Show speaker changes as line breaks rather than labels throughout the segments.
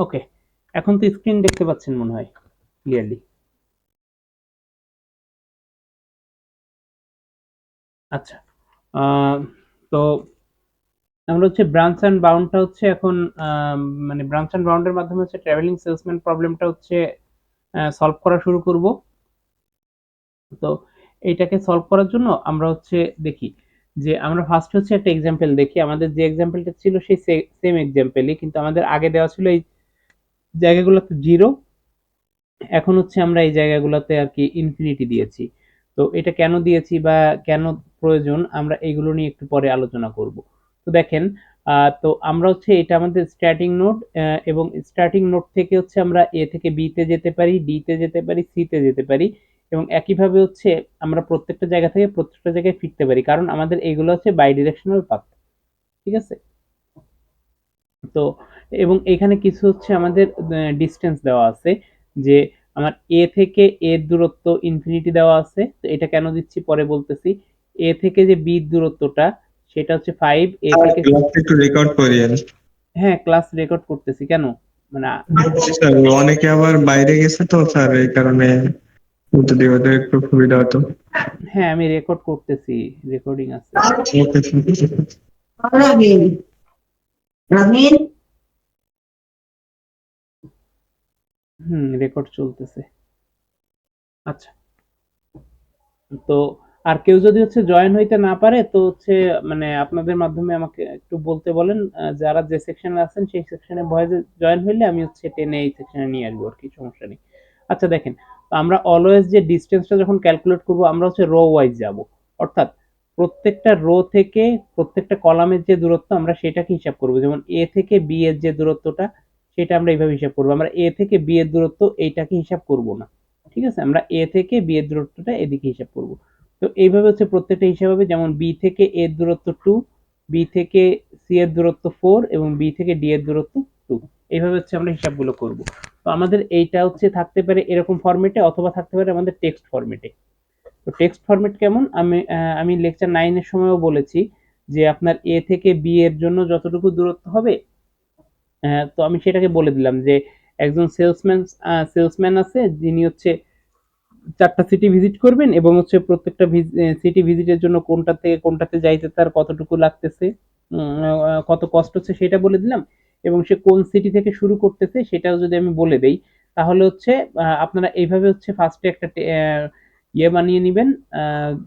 ওকে, এখন তো স্ক্রিন দেখতে পাচ্ছেন মনে হয় ক্লিয়ারলি। আচ্ছা, তো আমরা হচ্ছে ব্রাঞ্চ অ্যান্ড বাউন্ডটা হচ্ছে এখন মানে ব্রাঞ্চ অ্যান্ড বাউন্ডের মাধ্যমে হচ্ছে ট্রাভেলিং সেলসম্যান প্রবলেমটা হচ্ছে সলভ করা শুরু করব। তো এইটাকে সলভ করার জন্য আমরা হচ্ছে দেখি যে আমরা ফার্স্ট হচ্ছে একটা এক্সাম্পল দেখি। আমাদের যে এক্সাম্পলটা ছিল সেই সেম এক্সাম্পলই, কিন্তু আমাদের আগে দেওয়া ছিল এই জায়গাগুলোতে জিরো, এখন হচ্ছে আমরা এই জায়গাগুলোতে আর কি ইনফিনিটি দিয়েছি। তো এটা কেন দিয়েছি বা কেন প্রয়োজন আমরা এগুলো নিয়ে একটু পরে আলোচনা করব। তো দেখেন, তো আমরা হচ্ছে এটা আমাদের স্টার্টিং নোড, এবং স্টার্টিং নোড থেকে হচ্ছে আমরা এ থেকে বি তে যেতে পারি, ডি তে যেতে পারি, সি তে যেতে পারি, এবং একইভাবে হচ্ছে আমরা প্রত্যেকটা জায়গা থেকে প্রত্যেকটা জায়গায় ফিরতে পারি, কারণ আমাদের এগুলো হচ্ছে বাই ডিরেকশনাল পাথ। ঠিক আছে? তো এবং এখানে কিছু হচ্ছে আমাদের ডিস্টেন্স দেওয়া আছে, যে আমার এ থেকে এর দূরত্ব ইনফিনিটি দেওয়া আছে। তো এটা কেন দিচ্ছি পরে বলতেছি। এ থেকে যে বি দূরত্বটা সেটা হচ্ছে 5, এ
স্যার
থেকে
ক্লাস একটু রেকর্ড করিয়েন।
হ্যাঁ, ক্লাস রেকর্ড করতেছি কেন, মানে
স্যার অনেকে আবার বাইরে গেছে তো স্যার, এই কারণে যদি ওদের একটু সুবিধা হতো।
হ্যাঁ আমি রেকর্ড করতেছি, রেকর্ডিং আছে।
Okay sir.
Ramin Ramin
record চলতেছে। আচ্ছা, তো আর কেউ যদি হচ্ছে জয়েন হইতে না পারে তো হচ্ছে মানে আপনাদের মাধ্যমে আমাকে একটু বলতে বলেন, যারা যে সেকশনে আছেন সেই সেকশনে ভয়েসে জয়েন হইলে আমি হচ্ছে টেনে এই সেকশনে নিয়ে আসবো আর কি, সমস্যা নেই। আচ্ছা দেখেন, তো আমরা অলওয়েজ যে ডিস্টেন্সটা যখন ক্যালকুলেট করব আমরা হচ্ছে রো ওয়াইজ যাব, অর্থাৎ প্রত্যেকটা রো থেকে প্রত্যেকটা কলামের যে দূরত্ব আমরা সেটাকে হিসাব করব। যেমন এ থেকে বি এর যে দূরত্বটা সেটা আমরা এইভাবে হিসাব করব, আমরা এ থেকে বি এর দূরত্ব এইটাকে হিসাব করব না। ঠিক আছে, আমরা এ থেকে বি এর দূরত্বটা এদিকে হিসাব করব। তো এইভাবে হচ্ছে প্রত্যেকটা হিসাব হবে, যেমন বি থেকে এ এর দূরত্ব 2, বি থেকে সি এর দূরত্ব 4 এবং বি থেকে ডি এর দূরত্ব 2। এইভাবে হচ্ছে আমরা হিসাবগুলো করব। তো আমাদের এইটা হচ্ছে থাকতে পারে এরকম ফরম্যাটে, অথবা থাকতে পারে আমাদের টেক্সট ফরম্যাটে। তো টেক্সট ফরম্যাট কেমন, আমি লেকচার 9 এর সময়ও বলেছি যে আপনার এ থেকে বি এর জন্য যতটুকু দূরত্ব হবে, তো আমি সেটাকে বলে দিলাম যে একজন সেলসম্যান আছে যিনি হচ্ছে 4টা সিটি ভিজিট করবেন, এবং হচ্ছে প্রত্যেকটা সিটি ভিজিটের জন্য কোনটা থেকে কোনটাতে যাইতে তার কতটুকু লাগতেছে, কত কষ্ট হচ্ছে সেটা বলে দিলাম, এবং সে কোন সিটি থেকে শুরু করতেছে সেটাও যদি আমি বলে দেই, তাহলে হচ্ছে আপনারা এইভাবে হচ্ছে ফার্স্টে একটা ইয়ে বানিয়ে নেবেন,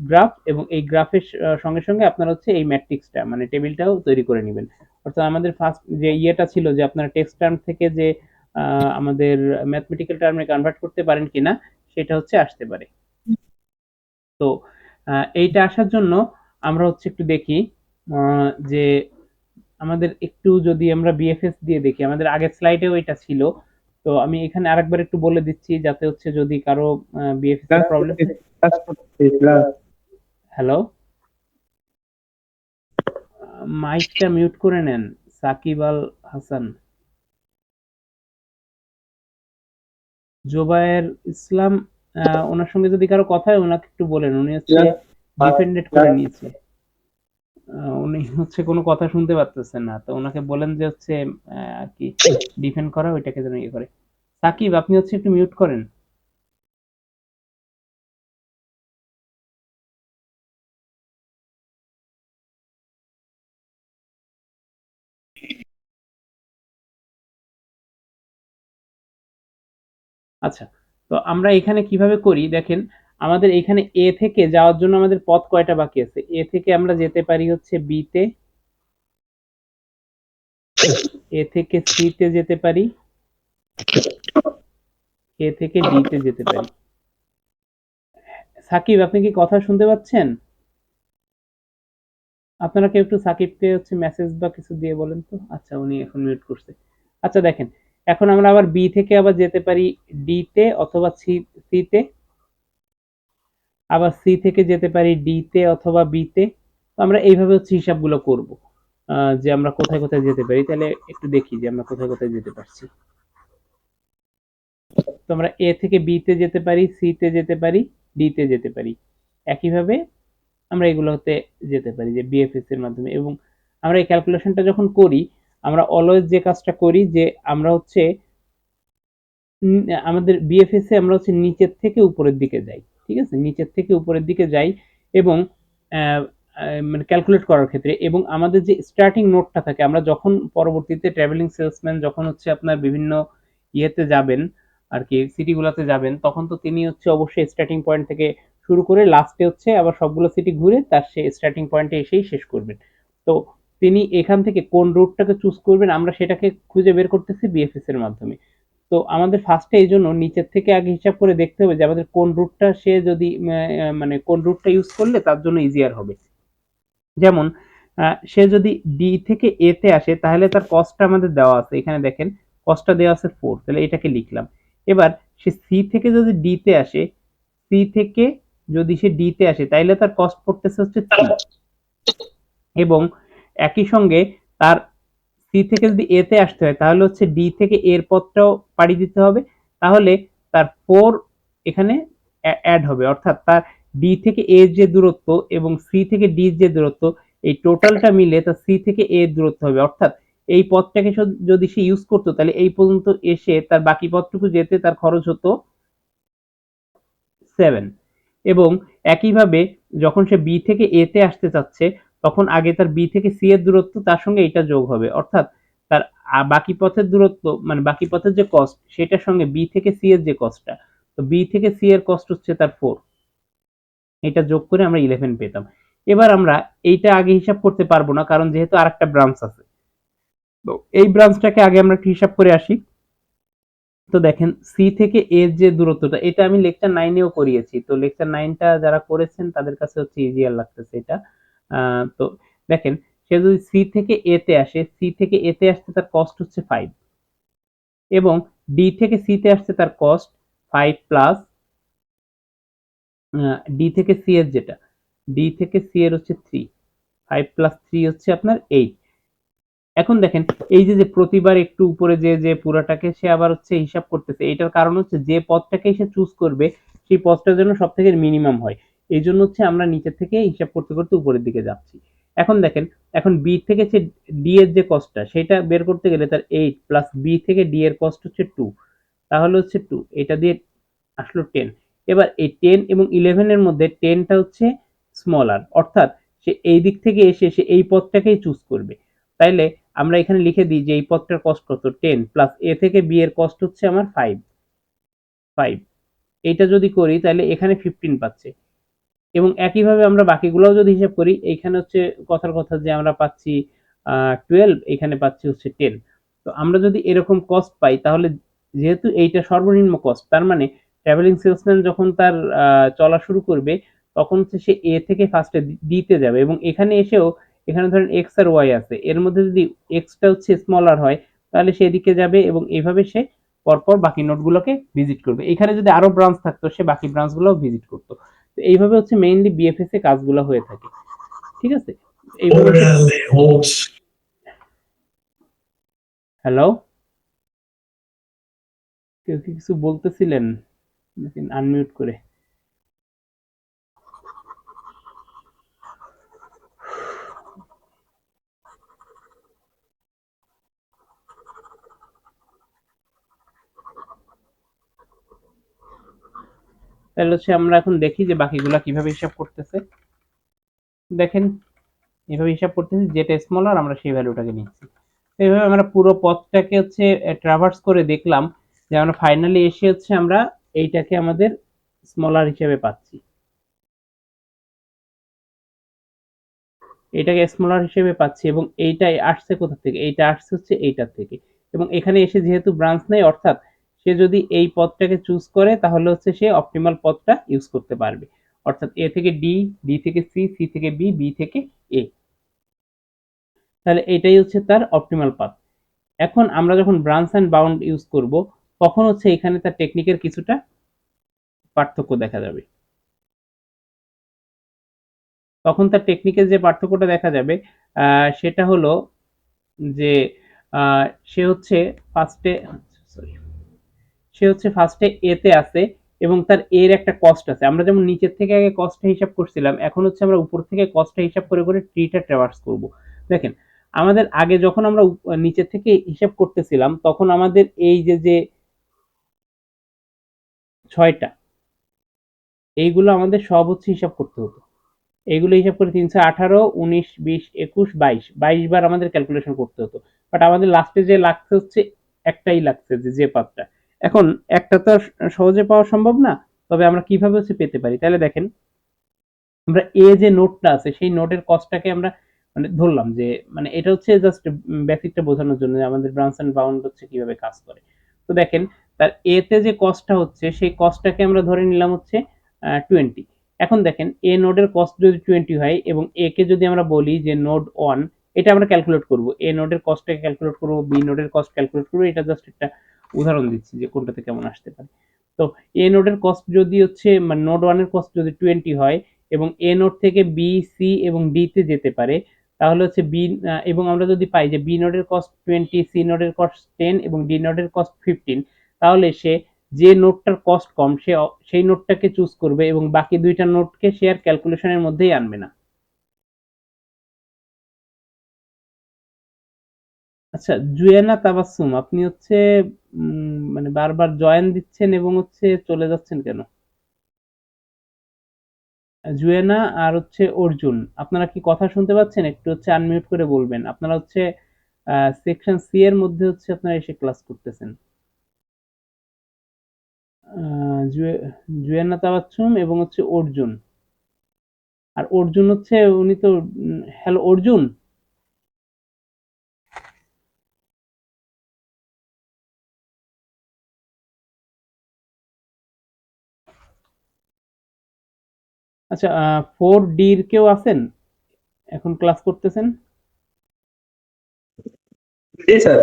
গ্রাফ, এবং এই গ্রাফের সঙ্গে সঙ্গে আপনারা হচ্ছে এই ম্যাট্রিক্সটা মানে টেবিলটাও তৈরি করে নেবেন। অর্থাৎ আমাদের ফার্স্ট যে ইয়েটা ছিল যে আপনারা টেক্সট টার্ম থেকে যে আমাদের ম্যাথমেটিক্যাল টার্মে কনভার্ট করতে পারেন কিনা সেটা হচ্ছে আসতে পারে। তো এইটা আসার জন্য আমরা হচ্ছে একটু দেখি যে আমাদের একটু যদি আমরা বিএফএস দিয়ে দেখি, আমাদের আগের স্লাইডেও এটা ছিল। তো আমি এখানে আরেকবার একটু বলে দিচ্ছি যাতে হচ্ছে যদি কারো বিএফএস এর
ক্লাস
প্রবলেম
করতে
হয়।
ক্লাস করতে ক্লাস।
হ্যালো, মাইকটা মিউট করে নেন সাকিব আল হাসান। জোবায়ের ইসলাম, ওনার সঙ্গে যদি কারো কথা হয় ওনাকে একটু বলেন, উনি হচ্ছে ডিফেন্ডেড করে নিয়েছে। উনি হচ্ছে কোনো কথা শুনতে পারতেছেন না, তো ওনাকে বলেন যে হচ্ছে আর কি ডিফেন্ড করা ওইটাকে যেন ইয়ে করে। সাকিব আপনি হচ্ছে একটু মিউট করেন। আচ্ছা, তো আমরা এখানে কিভাবে করি দেখেন, আমাদের এখানে এ থেকে যাওয়ার জন্য আমাদের পথ কয়টা বাকি আছে। এ থেকে আমরা যেতে পারি হচ্ছে বি তে, এ থেকে সি তে যেতে পারি, এ থেকে ডি তে যেতে পারি। সাকিব আপনি কি কথা শুনতে পাচ্ছেন? আপনারা কেউ একটু সাকিবকে হচ্ছে মেসেজ বা কিছু দিয়ে বলেন তো। আচ্ছা উনি এখন মিউট করছে। আচ্ছা দেখেন, এখন আমরা আবার বি থেকে আবার যেতে পারি ডি তে অথবা সি তে, আবার সি থেকে যেতে পারি ডি তে অথবা বি তে। তো আমরা এইভাবে হচ্ছে হিসাবগুলো করব, যে আমরা কোথায় কোথায় যেতে পারি। তাহলে একটু দেখি যে আমরা কোথায় কোথায় যেতে পারছি। তো আমরা এ থেকে বি তে যেতে পারি, সি তে যেতে পারি, ডি তে যেতে পারি। একইভাবে আমরা এগুলোতে যেতে পারি যে বিএফএস এর মাধ্যমে। এবং আমরা এই ক্যালকুলেশনটা যখন করি আমরা অলওয়েজ যে কাজটা করি যে আমরা হচ্ছে আমাদের বিএফএস এ আমরা হচ্ছে নিচের থেকে উপরের দিকে যাই, ঠিক আছে, নিচের থেকে উপরের দিকে যাই এবং মানে ক্যালকুলেট করার ক্ষেত্রে, এবং আমাদের যে স্টার্টিং নোটটা থাকে, আমরা যখন পরবর্তীতে ট্রাভেলিং সেলসম্যান যখন হচ্ছে আপনার বিভিন্ন ইয়েতে যাবেন আর কি, সিটিগুলোতে যাবেন, তখন তো তিনি হচ্ছে অবশ্যই স্টার্টিং পয়েন্ট থেকে শুরু করে লাস্টে হচ্ছে আবার সবগুলো সিটি ঘুরে তার সে স্টার্টিং পয়েন্টে এসেই শেষ করবেন। তো তিনি এখান থেকে কোন রুটটাকে চুজ করবেন আমরা সেটাকে খুঁজে বের করতেছি বিএফএস এর মাধ্যমে। তো আমাদের ফার্স্টে এই জন্য নিচের থেকে আগে হিসাব করে দেখতে হবে যে আমাদের কোন রুটটা সে যদি মানে কোন রুটটা ইউজ করলে তার জন্য ইজিয়ার হবে। যেমন সে যদি ডি থেকে এ তে আসে তাহলে তার কস্টটা আমাদের দেওয়া আছে, এখানে দেখেন কস্টটা দেওয়া আছে 4, তাহলে এটাকে লিখলাম। এবার সে সি থেকে যদি ডি তে আসে, সি থেকে যদি সে ডি তে আসে তাহলে তার কস্ট পড়তেছে হচ্ছে 3, এবং একই সঙ্গে তার সি থেকে যদি এ তে আসতে হয় তাহলে হচ্ছে ডি থেকে এর পথটাও পাড়ি দিতে হবে, তাহলে তার 4 এখানে অ্যাড হবে, অর্থাৎ তার ডি থেকে এ যে দূরত্ব এবং সি থেকে ডি যে দূরত্ব এই টোটালটা মিলে তার সি থেকে এ দূরত্ব হবে, অর্থাৎ এই পথটাকে যদি সে ইউজ করতো তাহলে এই পর্যন্ত এসে তার বাকি পথটুকু যেতে তার খরচ হতো 7। এবং একইভাবে যখন সে বি থেকে এ তে আসতে চাচ্ছে তখন আগে তার বি থেকে সি এর দূরত্ব তার সঙ্গে এটা যোগ হবে, অর্থাৎ তার বাকি পথের দূরত্ব মানে বাকি পথের যে কস্ট সেটার সঙ্গে বি থেকে সি এর যে কস্টটা, তো বি থেকে সি এর কস্ট হচ্ছে তার 4, এটা যোগ করে আমরা 11 পেতাম। এবার আমরা এইটা আগে হিসাব করতে পারবো না কারণ যেহেতু আরেকটা ব্রাঞ্চ আছে, তো এই ব্রাঞ্চটাকে আগে আমরা একটু হিসাব করে আসি। তো দেখেন সি থেকে এর যে দূরত্বটা এটা আমি লেকচার 9 এও করিয়েছি, তো লেকচার 9টা যারা করেছেন তাদের কাছে হচ্ছে ইজিয়ার লাগতেছে এটা। তো দেখেন সে যদি সি থেকে এ তে আসে, সি থেকে এ তে আসতে তার কস্ট হচ্ছে 5, এবং ডি থেকে সি তে আসতে তার কস্ট 5 প্লাস ডি থেকে সি এর যেটা ডি থেকে সি এর হচ্ছে 3, 5 প্লাস 3 হচ্ছে আপনার 8। এখন দেখেন এই যে প্রতিবার একটু উপরে যে পুরাটাকে সে আবার হচ্ছে হিসাব করতেছে, এটার কারণ হচ্ছে যে পথটাকে সে চুজ করবে সেই পথটার জন্য সব থেকে মিনিমাম হয়, এই জন্য হচ্ছে আমরা নিচের থেকে হিসাব করতে করতে উপরের দিকে যাচ্ছি। এখন দেখেন এখন বি থেকে সে ডি এর যে কস্টটা সেটা বের করতে গেলে তার 8 প্লাস বি থেকে ডি এর কস্ট হচ্ছে 2, তাহলে হচ্ছে 2 এটা দিয়ে আসলো 10। এবার এই 10 এবং 11 এর মধ্যে 10টা হচ্ছে স্মলার, অর্থাৎ সে এই দিক থেকে এসে সে এই পথটাকেই চুজ করবে। তাইলে আমরা এখানে লিখে দিই যে এই পথটার কস্ট কত 10 প্লাস এ থেকে বি এর কস্ট হচ্ছে আমার 5। এইটা যদি করি তাহলে এখানে 15 পাচ্ছে, এবং একইভাবে আমরা বাকিগুলোও যদি হিসাব করি এইখানে হচ্ছে কথার কথা যে আমরা পাচ্ছি 12, এখানে পাচ্ছি হচ্ছে 10। তো আমরা যদি এরকম কস্ট পাই তাহলে যেহেতু এইটা সর্বনিম্ন কস্ট তার মানে ট্রাভেলিং সেলসম্যান যখন তার চলা শুরু করবে তখন হচ্ছে সে এ থেকে ফার্স্টে ডিতে যাবে, এবং এখানে এসেও এখানে ধরেন এক্স আর ওয়াই আছে, এর মধ্যে যদি এক্সটা হচ্ছে স্মলার হয় তাহলে সে এদিকে যাবে এবং এইভাবে সে পরপর বাকি নোটগুলোকে ভিজিট করবে। এখানে যদি আরো ব্রাঞ্চ থাকতো সে বাকি ব্রাঞ্চগুলোও ভিজিট করতো। তো এইভাবে হচ্ছে মেইনলি বিএফএস এ কাজগুলো হয়ে থাকে, ঠিক আছে। এইভাবে হ্যালো, কেউ কি কিছু বলতেছিলেন নাকি আনমিউট করে? তাহলে হচ্ছে আমরা এখন দেখি যে বাকিগুলা কিভাবে হিসাব করতেছে। দেখেন এভাবে হিসাব করতেছি, যেটা স্মলার আমরা সেই ভ্যালুটাকে নিচ্ছি। এইভাবে আমরা পুরো পথটাকে হচ্ছে ট্রাভার্স করে দেখলাম যে আমরা ফাইনালি এসে হচ্ছে আমরা এইটাকে আমাদের স্মলার হিসেবে পাচ্ছি, এটাকে স্মলার হিসেবে পাচ্ছি, এবং এইটাই আসছে কোথা থেকে, এইটা আসছে হচ্ছে এইটার থেকে, এবং এখানে এসে যেহেতু ব্রাঞ্চ নেই অর্থাৎ সে যদি এই পথটাকে চুজ করে তাহলে হচ্ছে সে অপটিমাল পথটা ইউজ করতে পারবে, অর্থাৎ এ থেকে ডি, ডি থেকে সি, সি থেকে বি, বি থেকে এ, তাহলে এটাই হচ্ছে তার অপটিমাল পাথ। এখন আমরা যখন ব্রাঞ্চ এন্ড বাউন্ড ইউজ করব তখন হচ্ছে এখানে তার টেকনিকের কিছুটা পার্থক্য দেখা যাবে, তখন তার টেকনিকের যে পার্থক্যটা দেখা যাবে সেটা হলো যে সে হচ্ছে ফার্স্টে সরি সে হচ্ছে ফার্স্টে এ তে আছে এবং তার এর একটা কস্ট আছে, আমরা যেমন নিচের থেকে আগে কস্টটা হিসাব করছিলাম এখন হচ্ছে আমরা উপর থেকে কস্টটা হিসাব করে করে ট্রিটা ট্রাভার্স করব। দেখেন আমাদের আগে যখন আমরা নিচে থেকে হিসাব করতেছিলাম তখন আমাদের এই যে 6টা এইগুলো আমাদের সব হচ্ছে হিসাব করতে হতো। এইগুলো হিসাব করে 318, 19, 20, 21, 22 বার আমাদের ক্যালকুলেশন করতে হতো। বাট আমাদের লাস্টে যে লাগছে হচ্ছে একটাই লাগছে, যে পাথটা। এখন একটা তো আর সহজে পাওয়া সম্ভব না, তবে আমরা কিভাবে হচ্ছে পেতে পারি? তাহলে দেখেন, আমরা এ যে নোটটা আছে সেই নোটের কস্টটাকে আমরা মানে ধরলাম যে মানে এটা হচ্ছে জাস্ট বেসিকটা বোঝানোর জন্য যে আমাদের ব্রাঞ্চ এন্ড বাউন্ড হচ্ছে কিভাবে কাজ করে। তো দেখেন, তার এ তে যে কস্টটা হচ্ছে সেই কস্টটাকে আমরা ধরে নিলাম হচ্ছে 20। এখন দেখেন, এ নোডের কস্ট যদি 20 হয় এবং এ কে যদি আমরা বলি যে নোড 1, এটা আমরা ক্যালকুলেট করব। এ নোডের কস্টটাকে ক্যালকুলেট করব, বি নোডের কস্ট ক্যালকুলেট করব। এটা জাস্ট একটা উদাহরণ দিচ্ছি যে কোনটাতে কেমন আসতে পারে। তো এ নোডের কস্ট যদি হচ্ছে মানে নোড 1 এর কস্ট যদি 20 হয় এবং এ নোড থেকে বি, সি এবং ডি তে যেতে পারে, তাহলে হচ্ছে বি এবং আমরা যদি পাই যে বি নোডের কস্ট 20, সি নোডের কস্ট 10 এবং ডি নোডের কস্ট 15, তাহলে সে যে নোডটার কস্ট কম সেই নোডটাকে চুজ করবে এবং বাকি দুইটা নোডকে সে আর ক্যালকুলেশনের মধ্যেই আনবে না। আচ্ছা, জুয়েনা তাবাসসুম, আপনি হচ্ছে মানে বারবার জয়েন দিচ্ছেন এবং হচ্ছে চলে যাচ্ছেন কেন? জুয়েনা আর হচ্ছে অর্জুন, আপনারা কি কথা শুনতে পাচ্ছেন? একটু হচ্ছে আনমিউট করে বলবেন। আপনারা হচ্ছে সেকশন সি এর মধ্যে হচ্ছে আপনারা এসে ক্লাস করতেছেন। জুয়েনা তাবাচ্ছুম এবং হচ্ছে অর্জুন। আর অর্জুন হচ্ছে উনি তো হ্যালো অর্জুন। আচ্ছা, 4D এর কেউ আছেন এখন ক্লাস করতেছেন?
জি স্যার।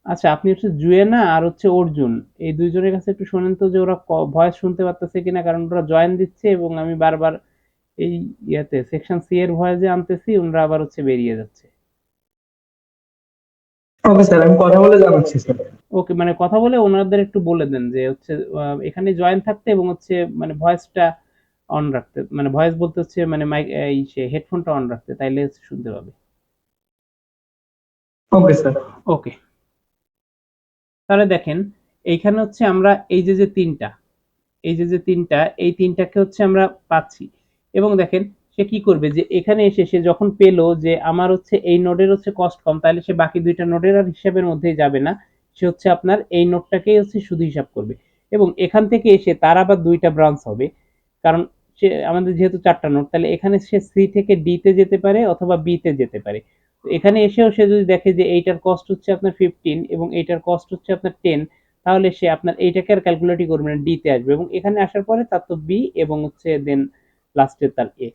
আচ্ছা, আপনি হচ্ছে জুয়েনা আর হচ্ছে অর্জুন, এই দুইজনের কাছে একটু শোনেন তো যে ওরা ভয়েস শুনতে পারতেছে কিনা, কারণ ওরা জয়েন দিচ্ছে এবং আমি বারবার এই ইয়াতে সেকশন সি এর ভয়েসে আনতেছি, ওনারা আবার হচ্ছে বেরিয়ে যাচ্ছে।
ওকে স্যার, আমি কথা বলে জানাচ্ছি স্যার।
ওকে, মানে কথা বলে ওনাদের একটু বলে দেন যে হচ্ছে এখানে জয়েন থাকতে এবং হচ্ছে মানে ভয়েসটা অন রাখতে, মানে ভয়েস বলতে হচ্ছে মানে মাইক এই সে হেডফোনটা অন রাখতে, তাইলে হচ্ছে শুনতে পাবে।
Okay sir.
ওকে, তাহলে দেখেন, এইখানে হচ্ছে আমরা এই যে তিনটা, এই তিনটাকে হচ্ছে আমরা পাচ্ছি। এবং দেখেন, সে কি করবে যে এখানে এসে সে যখন পেলো যে আমার হচ্ছে এই নোডের হচ্ছে কস্ট কম, তাহলে সে বাকি দুইটা নোডের আর হিসাবের মধ্যেই যাবে না। সে হচ্ছে আপনার এই নোডটাকেই হচ্ছে শুধু হিসাব করবে। এবং এখান থেকে এসে তার আবার দুইটা ব্রাঞ্চ হবে, কারণ সে আমাদের যেহেতু 4টা নোড, তাহলে এখানে সে সি থেকে ডি তে যেতে পারে অথবা বি তে যেতে পারে। তো এখানে এসেও সে যদি দেখে যে এইটার কস্ট হচ্ছে আপনার 15 এবং এইটার কস্ট হচ্ছে আপনার 10, তাহলে সে আপনার এইটাকে আর ক্যালকুলেটই করবে না, ডি তে আসবে এবং এখানে আসার পরে তার তো বি এবং হচ্ছে দেন লাস্টে তার এ।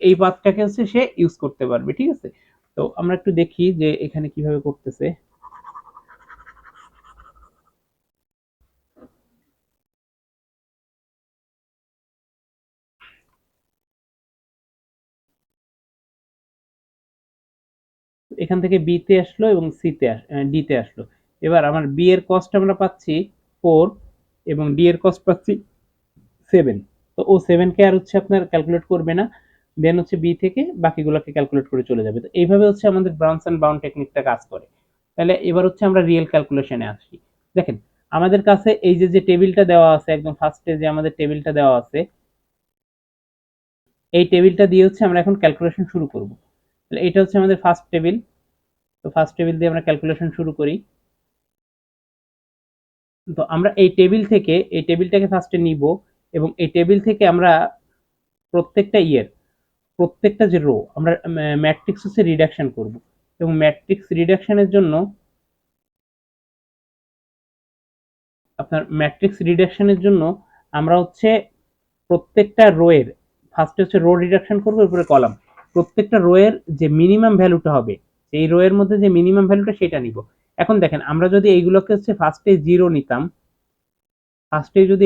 এই পাথটাকে হচ্ছে সে ইউজ করতে পারবে। ঠিক আছে, তো আমরা একটু দেখি যে এখানে কিভাবে করতেছে। এখান থেকে বি তে আসলো এবং সি তে ডি তে আসলো। এবার আমার বি এর কস্ট আমরা পাচ্ছি 4 এবং ডি এর কস্ট পাচ্ছি 7। তো ও 7 কে আর হচ্ছে আপনার ক্যালকুলেট করবে না, দেন হচ্ছে বি থেকে বাকিগুলোকে ক্যালকুলেট করে চলে যাবে। তো এইভাবে হচ্ছে আমাদের ব্রাঞ্চ এন্ড বাউন্ড টেকনিকটা কাজ করে। তাহলে এবার হচ্ছে আমরা রিয়েল ক্যালকুলেশনে আসি। দেখেন, আমাদের কাছে এই যে টেবিলটা দেওয়া আছে, একদম ফার্স্টে যে আমাদের টেবিলটা দেওয়া আছে, এই টেবিলটা দিয়ে হচ্ছে আমরা এখন ক্যালকুলেশন শুরু করব। তাহলে এটা হচ্ছে আমাদের ফার্স্ট টেবিল। তো ফার্স্ট টেবিল দিয়ে আমরা ক্যালকুলেশন শুরু করি। তো আমরা এই টেবিলটাকে ফার্স্টে নিব এবং এই টেবিল থেকে আমরা প্রত্যেকটা প্রত্যেকটা যে রো আমরা ম্যাট্রিক্স হচ্ছে রিডাকশন করব এবং ম্যাট্রিক্স রিডাকশনের জন্য আমরা হচ্ছে প্রত্যেকটা রো এর ফার্স্টে হচ্ছে রো রিডাকশন করব, এরপরে কলাম। প্রত্যেকটা রো এর যে মিনিমাম ভ্যালুটা হবে, এই রো এর মধ্যে যে মিনিমাম ভ্যালুটা সেটা নিব। এখন দেখেন, আমরা যদি এইগুলোকে হচ্ছে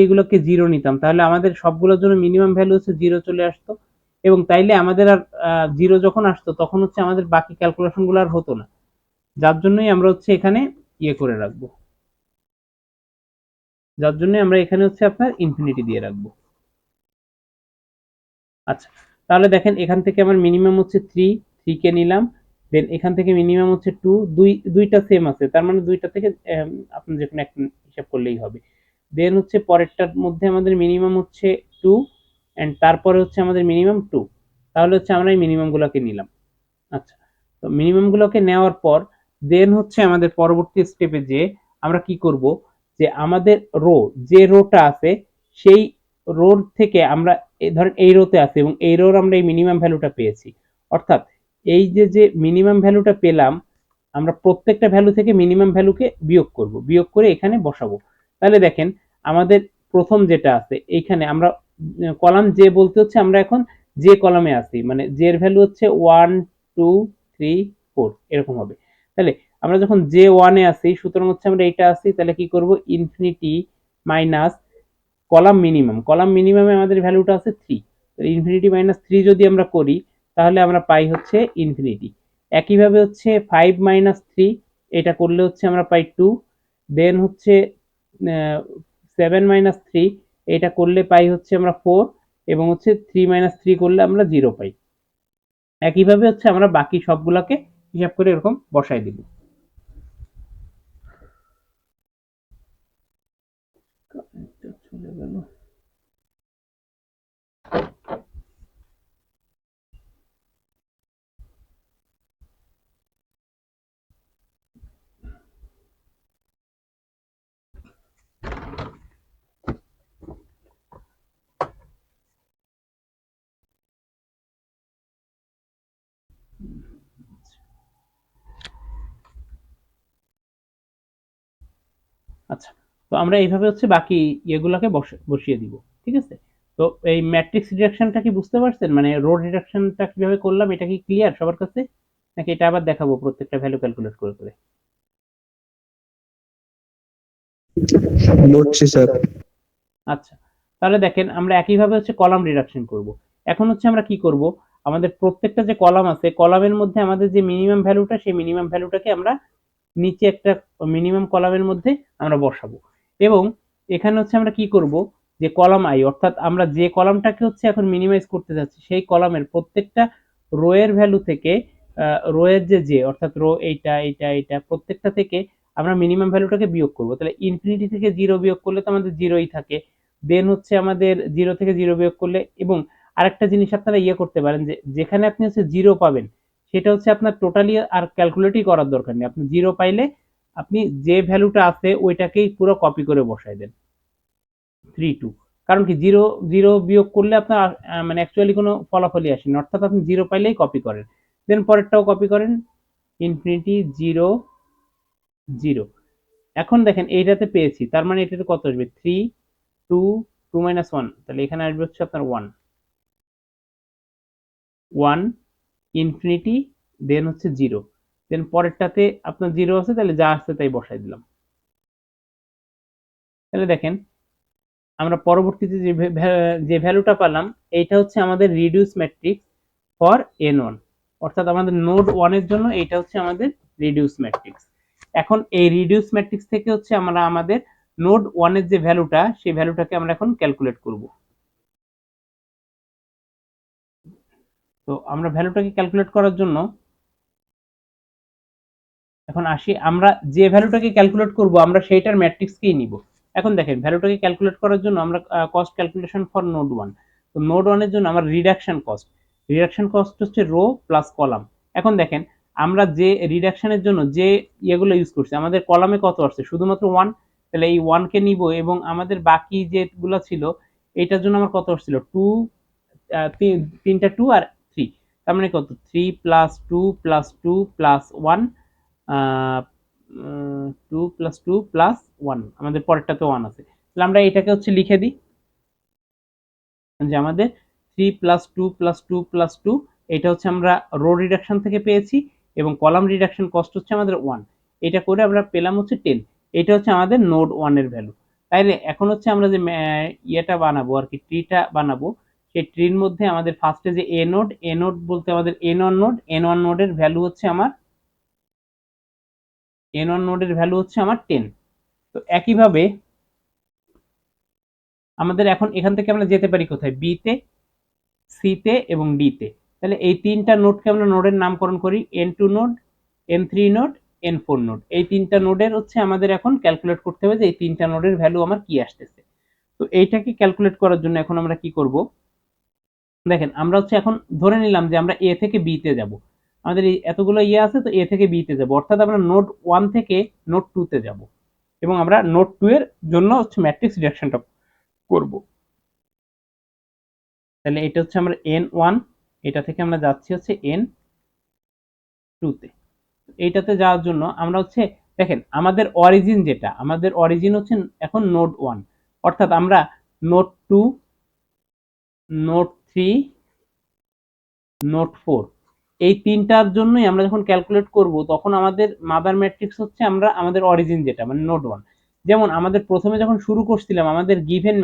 এগুলোকে জিরো নিতাম, তাহলে আমাদের সবগুলোর জন্য মিনিমাম ভ্যালু হচ্ছে জিরো চলে আসতো এবং তাইলে আমাদের আর জিরো যখন আসতো তখন হচ্ছে আমাদের বাকি ক্যালকুলেশন গুলো আর হতো না। যার জন্যই আমরা হচ্ছে এখানে ইয়ে করে রাখবো, যার জন্য আমরা এখানে হচ্ছে আপনার ইনফিনিটি দিয়ে রাখবো। আচ্ছা, তাহলে দেখেন এখান থেকে আমার মিনিমাম হচ্ছে 3 কে নিলাম দেন এখান থেকে মিনিমাম হচ্ছে 2, দুইটা সেম আছে, তার মানে দুইটা থেকে আপনি যে কোনো একটা হিসাব করলেই হবে। দেন হচ্ছে পরেরটার মধ্যে আমাদের মিনিমাম হচ্ছে 2 এন্ড তারপরে হচ্ছে আমাদের মিনিমাম 2। তাহলে হচ্ছে আমরা এই মিনিমাম গুলোকে নিলাম। আচ্ছা, তো মিনিমাম গুলোকে নেওয়ার পর দেন হচ্ছে আমাদের পরবর্তী স্টেপে যে আমরা কি করব, যে আমাদের রো, যে রোটা আছে সেই রোর থেকে আমরা ধরেন এই রোতে আছে এবং এই রোর আমরা এই মিনিমাম ভ্যালুটা পেয়েছি, অর্থাৎ এই যে যে মিনিমাম ভ্যালুটা পেলাম আমরা প্রত্যেকটা ভ্যালু থেকে মিনিমাম ভ্যালুকে বিয়োগ করব, বিয়োগ করে এখানে বসাবো। তাহলে দেখেন আমাদের প্রথম যেটা আছে এইখানে আমরা কলাম যে বলতে হচ্ছে আমরা এখন যে কলামে আছি, মানে যে এর ভ্যালু হচ্ছে 1 2 3 4 এরকম হবে। তাহলে আমরা যখন যে ওয়ানে আছি সুতরাং হচ্ছে আমরা এটা আছি, তাহলে কি করব, infinity minus column minimum, column মিনিমামে আমাদের ভ্যালুটা আছে 3, ইনফিনিটি মাইনাস 3 যদি আমরা করি তাহলে আমরা পাই হচ্ছে ইনফিনিটি। একইভাবে হচ্ছে 5 মাইনাস 3 এটা করলে হচ্ছে আমরা পাই 2। দেন হচ্ছে 7 মাইনাস 3 এটা করলে পাই হচ্ছে আমরা 4, এবং হচ্ছে 3 মাইনাস 3 করলে আমরা 0 পাই। একইভাবে হচ্ছে আমরা বাকি সবগুলোকে হিসাব করে এরকম বসাই দিব। চলে গেল। আচ্ছা, তো আমরা এইভাবে হচ্ছে বাকি ইয়েগুলোকে বসিয়ে দিব। ঠিক আছে, তো এই ম্যাট্রিক্স রিডাকশনটা কি বুঝতে পারছেন, মানে রো রিডাকশনটা কিভাবে করলাম, এটা কি ক্লিয়ার সবার কাছে, নাকি এটা আবার দেখাবো প্রত্যেকটা ভ্যালু ক্যালকুলেট করে করে?
বুঝছি স্যার।
আচ্ছা, তাহলে দেখেন আমরা একইভাবে হচ্ছে কলাম রিডাকশন করব। এখন হচ্ছে আমরা কি করব, আমাদের প্রত্যেকটা যে কলাম আছে কলামের মধ্যে আমাদের যে মিনিমাম ভ্যালুটা সেই মিনিমাম ভ্যালুটাকে আমরা নিচে একটা মিনিমাম কলামের মধ্যে আমরা বসাবো। এবং এখানে হচ্ছে আমরা কি করব, যে কলাম আই অর্থাৎ আমরা যে কলামটাকে হচ্ছে এখন মিনিমাইজ করতে যাচ্ছি সেই কলামের প্রত্যেকটা রো এর ভ্যালু থেকে রো এর যে অর্থাৎ রো এইটা এইটা এইটা প্রত্যেকটা থেকে আমরা মিনিমাম ভ্যালুটাকে বিয়োগ করব। তাহলে ইনফিনিটি থেকে 0 বিয়োগ করলে তো আমাদের 0ই থাকে। দেন হচ্ছে আমাদের 0 থেকে 0 বিয়োগ করলে, এবং আরেকটা জিনিস আপনারা ইয়ে করতে পারেন যে যেখানে আপনি হচ্ছে 0 পাবেন সেটা হচ্ছে আপনার টোটালি আর ক্যালকুলেটই করার দরকার নেই। আপনি 0 পাইলে আপনি যে ভ্যালুটা আছে ওইটাকেই পুরো কপি করে বসায় দেন 3 2। কারণ কি 0 0 বিয়োগ করলে আপনার মানে অ্যাকচুয়ালি কোনো ফলাফলই আসে না, অর্থাৎ আপনি 0 পাইলেই কপি করেন। দেন পরেরটাও কপি করেন, ইনফিনিটি 0 0। এখন দেখেন এইটাতে পেয়েছি, তার মানে এটাতে কত আসবে, 3 2 2 মাইনাস 1, তাহলে এখানে আসবে হচ্ছে আপনার 1 1 ইনফিনিটি, দেন হচ্ছে 0, দেন পরেরটাতে আপনার 0 আছে, তাহলে যা আসছে তাই বসাই দিলাম। তাহলে দেখেন আমরা পরবর্তীতে যে ভ্যালুটা পেলাম এইটা হচ্ছে আমাদের রিডিউস ম্যাট্রিক্স ফর n1, অর্থাৎ আমাদের নোড 1 এর জন্য এইটা হচ্ছে আমাদের রিডিউস ম্যাট্রিক্স। এখন এই রিডিউস ম্যাট্রিক্স থেকে হচ্ছে আমরা আমাদের নোড 1 এর যে ভ্যালুটা সেই ভ্যালুটাকে আমরা এখন ক্যালকুলেট করব। তো আমরা ভ্যালুটাকে ক্যালকুলেট করার জন্য এখন আসি, আমরা যে ভ্যালুটাকে ক্যালকুলেট করব আমরা সেইটার ম্যাট্রিক্সকেই নিব। এখন দেখেন ভ্যালুটাকে ক্যালকুলেট করার জন্য আমরা কস্ট ক্যালকুলেশন ফর নোড 1, তো নোড 1 এর জন্য আমার রিডাকশন কস্ট হচ্ছে রো প্লাস কলাম। এখন দেখেন আমরা যে রিডাকশনের জন্য যে ইয়েগুলো ইউজ করছি আমাদের কলামে কত আসছে, শুধুমাত্র 1, তাহলে এই 1 কে নিব, এবং আমাদের বাকি যেগুলো ছিল এটার জন্য আমার কত আসছিল 2, তিনটা 2 আর 3, তার মানে কত 3 plus 2 plus 2 plus 1, 2 plus 2 plus 1, আমাদের পরেরটাতে 1 আছে, তাহলে আমরা এটাকে হচ্ছে লিখে দিই যে আমাদের 3 প্লাস 2 প্লাস 2 প্লাস 2, এটা হচ্ছে আমরা রো রিডাকশন থেকে পেয়েছি, এবং কলাম রিডাকশন কস্ট হচ্ছে আমাদের 1, এটা করে আমরা পেলাম হচ্ছে 10। এটা হচ্ছে আমাদের নোড 1 এর ভ্যালু। তাইলে এখন হচ্ছে আমরা যে ইয়েটা বানাবো আর কি, ট্রিটা বানাবো, সেই ট্রির মধ্যে আমাদের ফার্স্টে যে এ নোড বলতে আমাদের n1 নোডের ভ্যালু হচ্ছে আমার n1 নোডের ভ্যালু হচ্ছে আমার 10। তো একইভাবে আমাদের এখন এখান থেকে আমরা যেতে পারি কোথায়, বি তে, সি তে এবং ডি তে। তাহলে এই তিনটা নোডকে আমরা নোডের নামকরণ করি n2 node, n3 node, n4 node. এই তিনটা নোডের হচ্ছে আমাদের এখন ক্যালকুলেট করতে হবে যে এই তিনটা নোডের ভ্যালু আমার কি আসতেছে। তো এইটাকে ক্যালকুলেট করার জন্য এখন আমরা কি করব, দেখেন আমরা হচ্ছে এখন ধরে নিলাম যে আমরা এ থেকে বি তে যাব। আমাদের এই এতগুলো ইয়ে আছে, তো এ থেকে বি তে যাব, অর্থাৎ আমরা নোড 1 থেকে নোড 2 তে যাব এবং আমরা নোড 2 এর জন্য হচ্ছে ম্যাট্রিক্স রিডাকশনটা করব। তাহলে এটা হচ্ছে আমরা n1, এটা থেকে আমরা যাচ্ছি হচ্ছে n2 তে। এইটাতে যাওয়ার জন্য আমরা হচ্ছে দেখেন আমাদের অরিজিন যেটা, আমাদের অরিজিন হচ্ছে এখন নোড 1, অর্থাৎ আমরা নোড 2, নোড 3, নোড 4 এই তিনটার জন্যই আমরা যখন ক্যালকুলেট করব তখন আমাদের মাদার ম্যাট্রিক্স হচ্ছে আমরা আমাদের অরিজিন যেটা মানে নোড 1। যেমন আমাদের প্রথমে যখন শুরু করছিলাম আমাদের গিভেন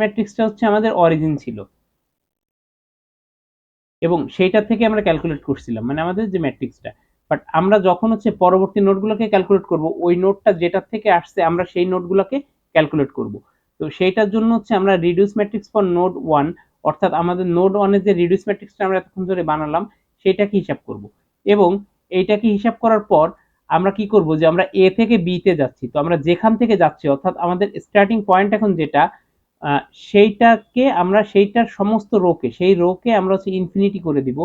ম্যাট্রিক্সটা হচ্ছে আমাদের অরিজিন ছিল এবং সেইটা থেকে আমরা ক্যালকুলেট করছিলাম মানে আমাদের যে ম্যাট্রিক্সটা। বাট আমরা যখন হচ্ছে পরবর্তী নোটগুলোকে ক্যালকুলেট করব ওই নোটটা যেটা থেকে আসছে আমরা সেই নোটগুলোকে ক্যালকুলেট করব। তো সেইটার জন্য হচ্ছে আমরা রিডিউস ম্যাট্রিক্স ফর নোড 1, অর্থাৎ আমাদের নোড 1 এর যে রিডিউস ম্যাট্রিক্সটা আমরা এতক্ষণ ধরে বানালাম সেটাকে হিসাব করব। এবং এইটাকে হিসাব করার পর আমরা কি করব যে আমরা এ থেকে বি তে যাচ্ছি, তো আমরা যেখান থেকে যাচ্ছি অর্থাৎ আমাদের স্টার্টিং পয়েন্ট এখন যেটা সেইটাকে আমরা সেইটার সমস্ত রোকে সেই রোকে আমরা হচ্ছে ইনফিনিটি করে দিব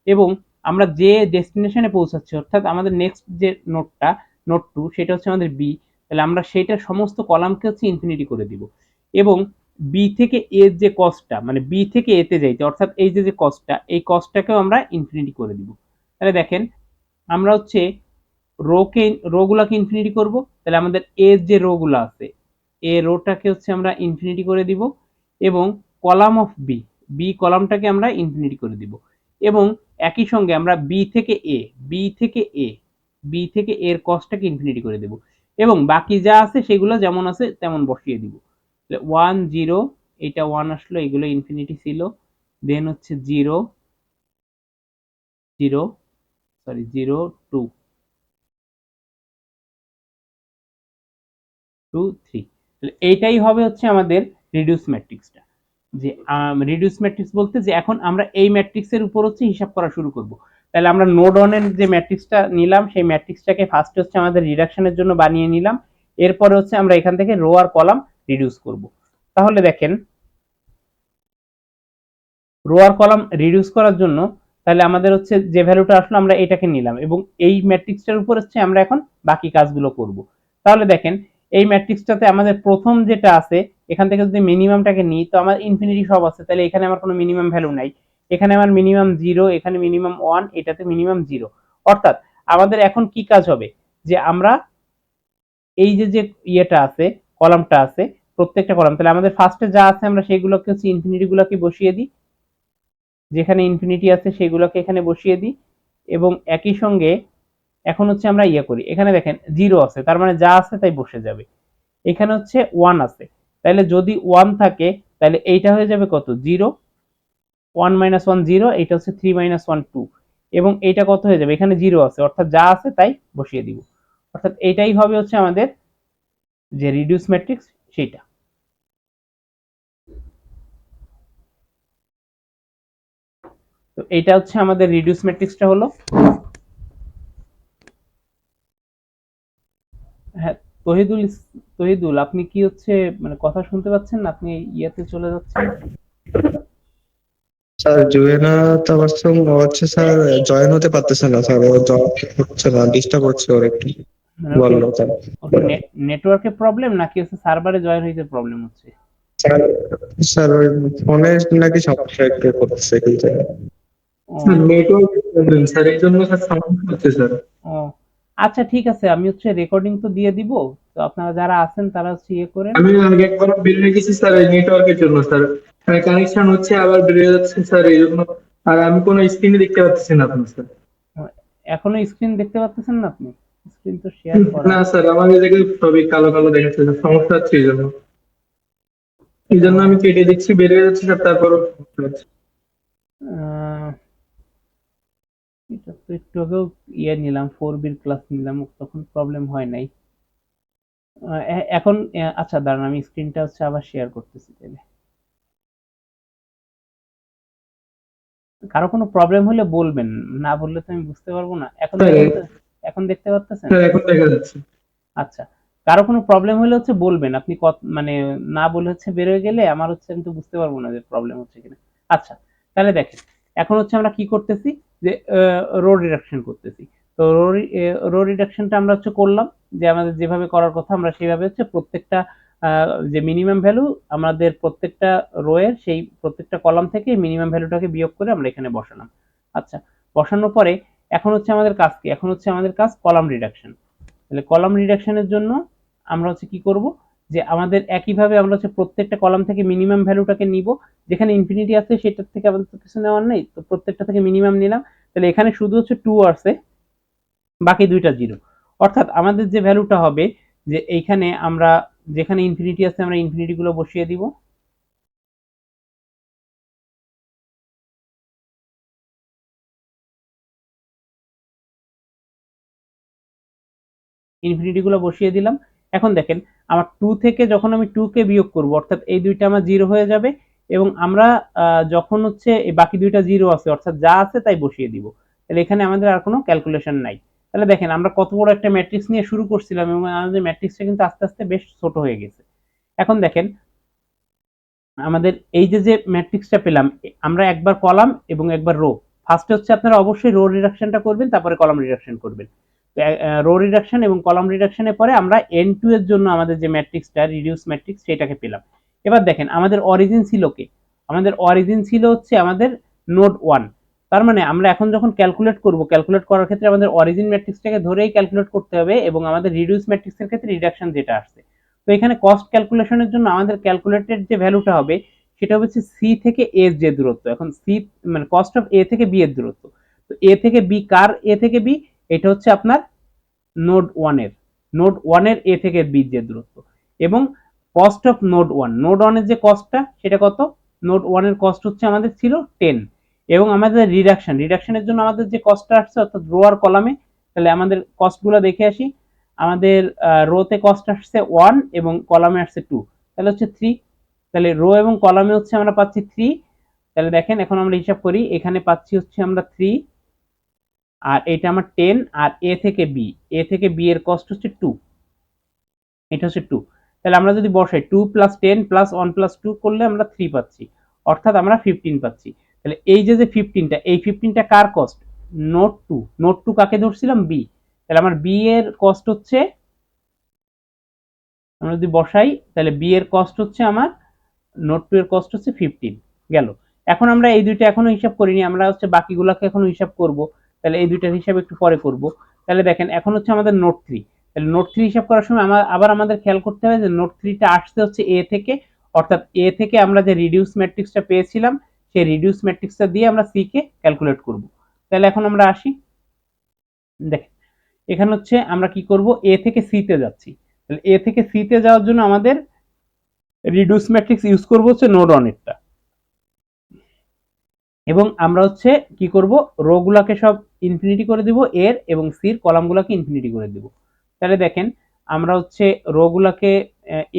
এবং আমরা যে ডেস্টিনেশনে পৌঁছাচ্ছি অর্থাৎ আমাদের নেক্সট যে নোডটা নোড 2 সেটা হচ্ছে আমাদের বি, তাহলে আমরা সেইটার সমস্ত কলামকে হচ্ছে ইনফিনিটি করে দিব এবং বি থেকে এর যে কস্টটা মানে বি থেকে এতে যাইতে অর্থাৎ এই যে যে কস্টটা এই কস্টটাকেও আমরা ইনফিনিটি করে দিব। তাহলে দেখেন আমরা হচ্ছে রোগুলাকে ইনফিনিটি করব, তাহলে আমাদের এর যে রোগুলো আছে এ রোটাকে হচ্ছে আমরা ইনফিনিটি করে দিব এবং কলাম অফ বি কলামটাকে আমরা ইনফিনিটি করে দিব এবং একই সঙ্গে আমরা বি থেকে এর কস্টটাকে ইনফিনিটি করে দেব এবং বাকি যা আছে সেগুলো যেমন আছে তেমন বসিয়ে দিব। 1 0 এটা 1 আসলো, এগুলো ইনফিনিটি ছিল, দেন হচ্ছে 0 0 সরি 0 2 2 3। তাহলে এইটাই হবে হচ্ছে আমাদের রিডিউস ম্যাট্রিক্সটা। যে রিডিউস ম্যাট্রিক্স বলতে যে এখন আমরা এই ম্যাট্রিক্সের উপর হচ্ছে হিসাব করা শুরু করব। তাহলে আমরা নোড 1 এর যে ম্যাট্রিক্সটা নিলাম সেই ম্যাট্রিক্সটাকে ফার্স্ট হচ্ছে আমাদের রিডাকশনের জন্য বানিয়ে নিলাম, এরপরে হচ্ছে আমরা এখান থেকে রো আর কলাম রিডিউস করব। তাহলে দেখেন রো আর কলাম রিডিউস করার জন্য তাহলে আমাদের হচ্ছে যে ভ্যালুটা আসলো আমরা এটাকে নিলাম এবং এই ম্যাট্রিক্সটার উপর হচ্ছে আমরা এখন বাকি কাজগুলো করব। তাহলে দেখেন এই ম্যাট্রিক্সটাতে আমাদের প্রথম যেটা আছে এখান থেকে যদি মিনিমামটাকে নিই তো আমার ইনফিনিটি সব আছে, তাহলে এখানে আমার কোনো মিনিমাম ভ্যালু নাই, এখানে আমার মিনিমাম 0, এখানে মিনিমাম 1, এটাতে মিনিমাম 0। অর্থাৎ আমাদের এখন কি কাজ হবে যে আমরা এই যে যে ইয়েটা আছে কলামটা আছে প্রত্যেকটা কলাম, তাহলে আমাদের ফার্স্টে যা আছে আমরা সেইগুলোকে হচ্ছে ইনফিনিটি গুলোকে বসিয়ে দিই, যেখানে ইনফিনিটি আছে সেগুলোকে এখানে বসিয়ে দিই এবং একই সঙ্গে এখন হচ্ছে আমরা ইয়ে করি, এখানে দেখেন 0 আছে তার মানে যা আছে তাই বসে যাবে, এখানে হচ্ছে 1 আছে তাহলে যদি 1 থাকে তাহলে এইটা হয়ে যাবে কত 0, 1 - 1 0, এটা হচ্ছে 3 - 1 2 এবং এইটা কত হয়ে যাবে এখানে 0 আছে অর্থাৎ যা আছে তাই বসিয়ে দিব। অর্থাৎ এইটাই হবে হচ্ছে আমাদের যে রিডিউস ম্যাট্রিক্স সেটা। তো এইটা হচ্ছে আমাদের রিডিউস ম্যাট্রিক্সটা হলো। হ্যাঁ, তহিদুল আপনি কি হচ্ছে মানে কথা শুনতে পাচ্ছেন না, আপনি ইয়াতে চলে যাচ্ছেন।
স্যার জুয়েনা তাবাসসুম ও হচ্ছে স্যার জয়েন হতে পারতেছে না স্যার, ও জয়েন হচ্ছে না, ডিস্টার্ব হচ্ছে ওর একটু
মানে
বললো স্যার।
ওর কি নেটওয়ার্কের প্রবলেম নাকি হচ্ছে সার্ভারে জয়েন হইতে প্রবলেম হচ্ছে?
স্যার স্যার ওই ফোনে নাকি সমস্যা একটু করতেছে কিন্তু।
ও
স্যার নেটওয়ার্ক প্রবলেম স্যার, এই জন্য স্যার সমস্যা হচ্ছে স্যার।
ও আচ্ছা ঠিক আছে, আমি হচ্ছে রেকর্ডিং তো দিয়ে দিব, তো আপনারা যারা আছেন তারা হচ্ছে ইয়ে করেন।
আমি আগে একবার বেরিয়ে গেছি স্যার এই নেটওয়ার্কের জন্য স্যার, কানেকশন হচ্ছে আবার বেরিয়ে যাচ্ছে স্যার এই জন্য। আর আমি কোনো স্ক্রিনে দেখতে পাচ্ছি না আপনার স্যার।
এখনো স্ক্রিন দেখতে পাচ্ছেন না আপনি? স্ক্রিন তো শেয়ার করা।
না স্যার, আমাদের জায়গায় সবই কালো কালো দেখাচ্ছে স্যার, সমস্যা হচ্ছে এই জন্য। এই জন্য আমি কেটে দিচ্ছি, বেরিয়ে যাচ্ছে স্যার, তারপরও সমস্যা হচ্ছে।
আহ, এটা তো একটু আগেও ইয়ে নিলাম 4B ক্লাস নিলাম, তখন প্রবলেম হয় নাই। এখন আচ্ছা দাঁড়ান আমি স্ক্রিনটা হচ্ছে আবার শেয়ার করতেছি তাহলে। কারো কোনো প্রবলেম হলে বলবেন, না বললে তো আমি বুঝতে পারবো না। এখন
স্যার
এখন দেখতে পাচ্ছেন?
স্যার এখন দেখা যাচ্ছে।
আচ্ছা, কারো কোনো প্রবলেম হলে হচ্ছে বলবেন, আপনি মানে না বলে হচ্ছে বের হয়ে গেলে আমার হচ্ছে আমি তো বুঝতে পারবো না যে প্রবলেম হচ্ছে কিনা। আচ্ছা, তাহলে দেখেন এখন হচ্ছে আমরা কি করতেছি যে রো রিডাকশন করতেছি। তো রো রিডাকশনটা আমরা হচ্ছে করলাম যে আমাদের যেভাবে করার কথা আমরা সেভাবে হচ্ছে প্রত্যেকটা যে মিনিমাম ভ্যালু আমাদের প্রত্যেকটা রো এর সেই প্রত্যেকটা কলাম থেকে মিনিমাম ভ্যালুটাকে বিয়োগ করে আমরা এখানে বসালাম। আচ্ছা, বসানোর পরে এখন হচ্ছে আমাদের কাজ কি? এখন হচ্ছে আমাদের কাজ কলাম রিডাকশন। তাহলে কলাম রিডাকশনের জন্য আমরা হচ্ছে কি করব যে আমাদের একইভাবে আমরা হচ্ছে প্রত্যেকটা কলাম থেকে মিনিমাম ভ্যালুটাকে নিব, যেখানে ইনফিনিটি আছে সেটার থেকে আমাদের তো কিছু নেওয়ার নেই, তো প্রত্যেকটা থেকে মিনিমাম নিলাম। তাহলে এখানে শুধু হচ্ছে 2 আছে, বাকি দুইটা 0, অর্থাৎ আমাদের যে ভ্যালুটা হবে যে এইখানে আমরা যেখানে ইনফিনিটি আছে আমরা ইনফিনিটি গুলো বসিয়ে দিব, ইনফিনিটি গুলো বসিয়ে দিলাম। এখন দেখেন আমার 2 থেকে যখন আমি 2 কে বিয়োগ করব অর্থাৎ এই দুইটা আমার 0 হয়ে যাবে, এবং আমরা যখন হচ্ছে এই বাকি দুইটা 0 আছে অর্থাৎ যা আছে তাই বসিয়ে দিব। তাহলে এখানে আমাদের আর কোনো ক্যালকুলেশন নাই। তাহলে দেখেন আমরা কত বড় একটা ম্যাট্রিক্স নিয়ে শুরু করছিলাম এবং আমাদের ম্যাট্রিক্সটা কিন্তু আস্তে আস্তে বেশ ছোট হয়ে গেছে। এখন দেখেন আমাদের এই যে ম্যাট্রিক্সটা পেলাম, আমরা একবার কলাম এবং একবার রো। ফার্স্টে হচ্ছে আপনারা অবশ্যই রো রিডাকশনটা করবেন, তারপরে কলাম রিডাকশন করবেন। রো রিডাকশন এবং কলাম রিডাকশনের পরে আমরা n2 এর জন্য আমাদের যে ম্যাট্রিক্সটা রিডিউস ম্যাট্রিক্স সেটাকে পেলাম। এবার দেখেন আমাদের অরিজিন ছিল কে? আমাদের অরিজিন ছিল হচ্ছে আমাদের নোড 1। তার মানে আমরা এখন যখন ক্যালকুলেট করব, ক্যালকুলেট করার ক্ষেত্রে আমাদের অরিজিন ম্যাট্রিক্সটাকে ধরেই ক্যালকুলেট করতে হবে, এবং আমাদের রিডিউস ম্যাট্রিক্সের ক্ষেত্রে রিডাকশন যেটা আসছে। তো এখানে কস্ট ক্যালকুলেশনের জন্য আমাদের ক্যালকুলেটেড যে ভ্যালুটা হবে সেটা হচ্ছে সি থেকে এ এর যে দূরত্ব। এখন সি মানে কস্ট অফ এ থেকে বি এর দূরত্ব। তো এ থেকে বি কার এ থেকে বি? এটা হচ্ছে আপনার নোড 1 এর, নোড 1 এর এ থেকে বি যে দূরত্ব, এবং কস্ট অফ নোড 1, নোড 1 এর যে কস্টটা সেটা কত? নোড 1 এর কস্ট হচ্ছে আমাদের ছিল 10, এবং আমাদের রিডাকশনের জন্য আমাদের যে কস্টটা আসছে অর্থাৎ রো আর কলামে, তাহলে আমাদের কস্টগুলো দেখে আসি। আমাদের রোতে কস্ট আসছে 1 এবং কলামে আসছে 2, তাহলে হচ্ছে 3। তাহলে রো এবং কলামে হচ্ছে আমরা পাচ্ছি 3। তাহলে দেখেন এখন আমরা হিসাব করি, এখানে পাচ্ছি হচ্ছে আমরা 3, আর এটা আমার 10, আর এ থেকে বি এর কস্ট হচ্ছে 2, এটা হচ্ছে 2। তাহলে আমরা যদি বসাই 2 প্লাস 10 প্লাস 1 প্লাস 2 করলে আমরা 3 পাচ্ছি, অর্থাৎ আমরা 15 পাচ্ছি। তাহলে এই যে 15টা, এই 15টা কার কস্ট? নোড 2। নোড 2 কাকে ধরছিলাম? বি। তাহলে আমার বি এর কস্ট হচ্ছে, আমরা যদি বসাই তাহলে বি এর কস্ট হচ্ছে আমার, নোড 2 এর কস্ট হচ্ছে 15 গেল। এখন আমরা এই দুইটা এখনো হিসাব করিনি, আমরা হচ্ছে বাকিগুলোকে এখনো হিসাব করব। তাহলে এই দুইটার হিসাব একটু পরে করব। তাহলে দেখেন এখন হচ্ছে আমাদের নোড 3। তাহলে নোড 3 হিসাব করার সময় আবার আমাদের খেয়াল করতে হবে যে নোড 3টা আসছে হচ্ছে এ থেকে, অর্থাৎ এ থেকে আমরা যে রিডিউস ম্যাট্রিক্সটা পেয়েছিলাম সেই রিডিউস ম্যাট্রিক্সটা দিয়ে আমরা সি কে ক্যালকুলেট করব। তাহলে এখন আমরা আসি, দেখেন এখানে হচ্ছে আমরা কি করব, এ থেকে সি তে যাচ্ছি। তাহলে এ থেকে সি তে যাওয়ার জন্য আমাদের রিডিউস ম্যাট্রিক্স ইউজ করব হচ্ছে নোড 1 এরটা, এবং আমরা হচ্ছে কি করব, রো গুলাকে সব ইনফিনিটি করে দিব এর, এবং সির কলামগুলোকে ইনফিনিটি করে দিব। তাহলে দেখেন আমরা হচ্ছে রো গুলাকে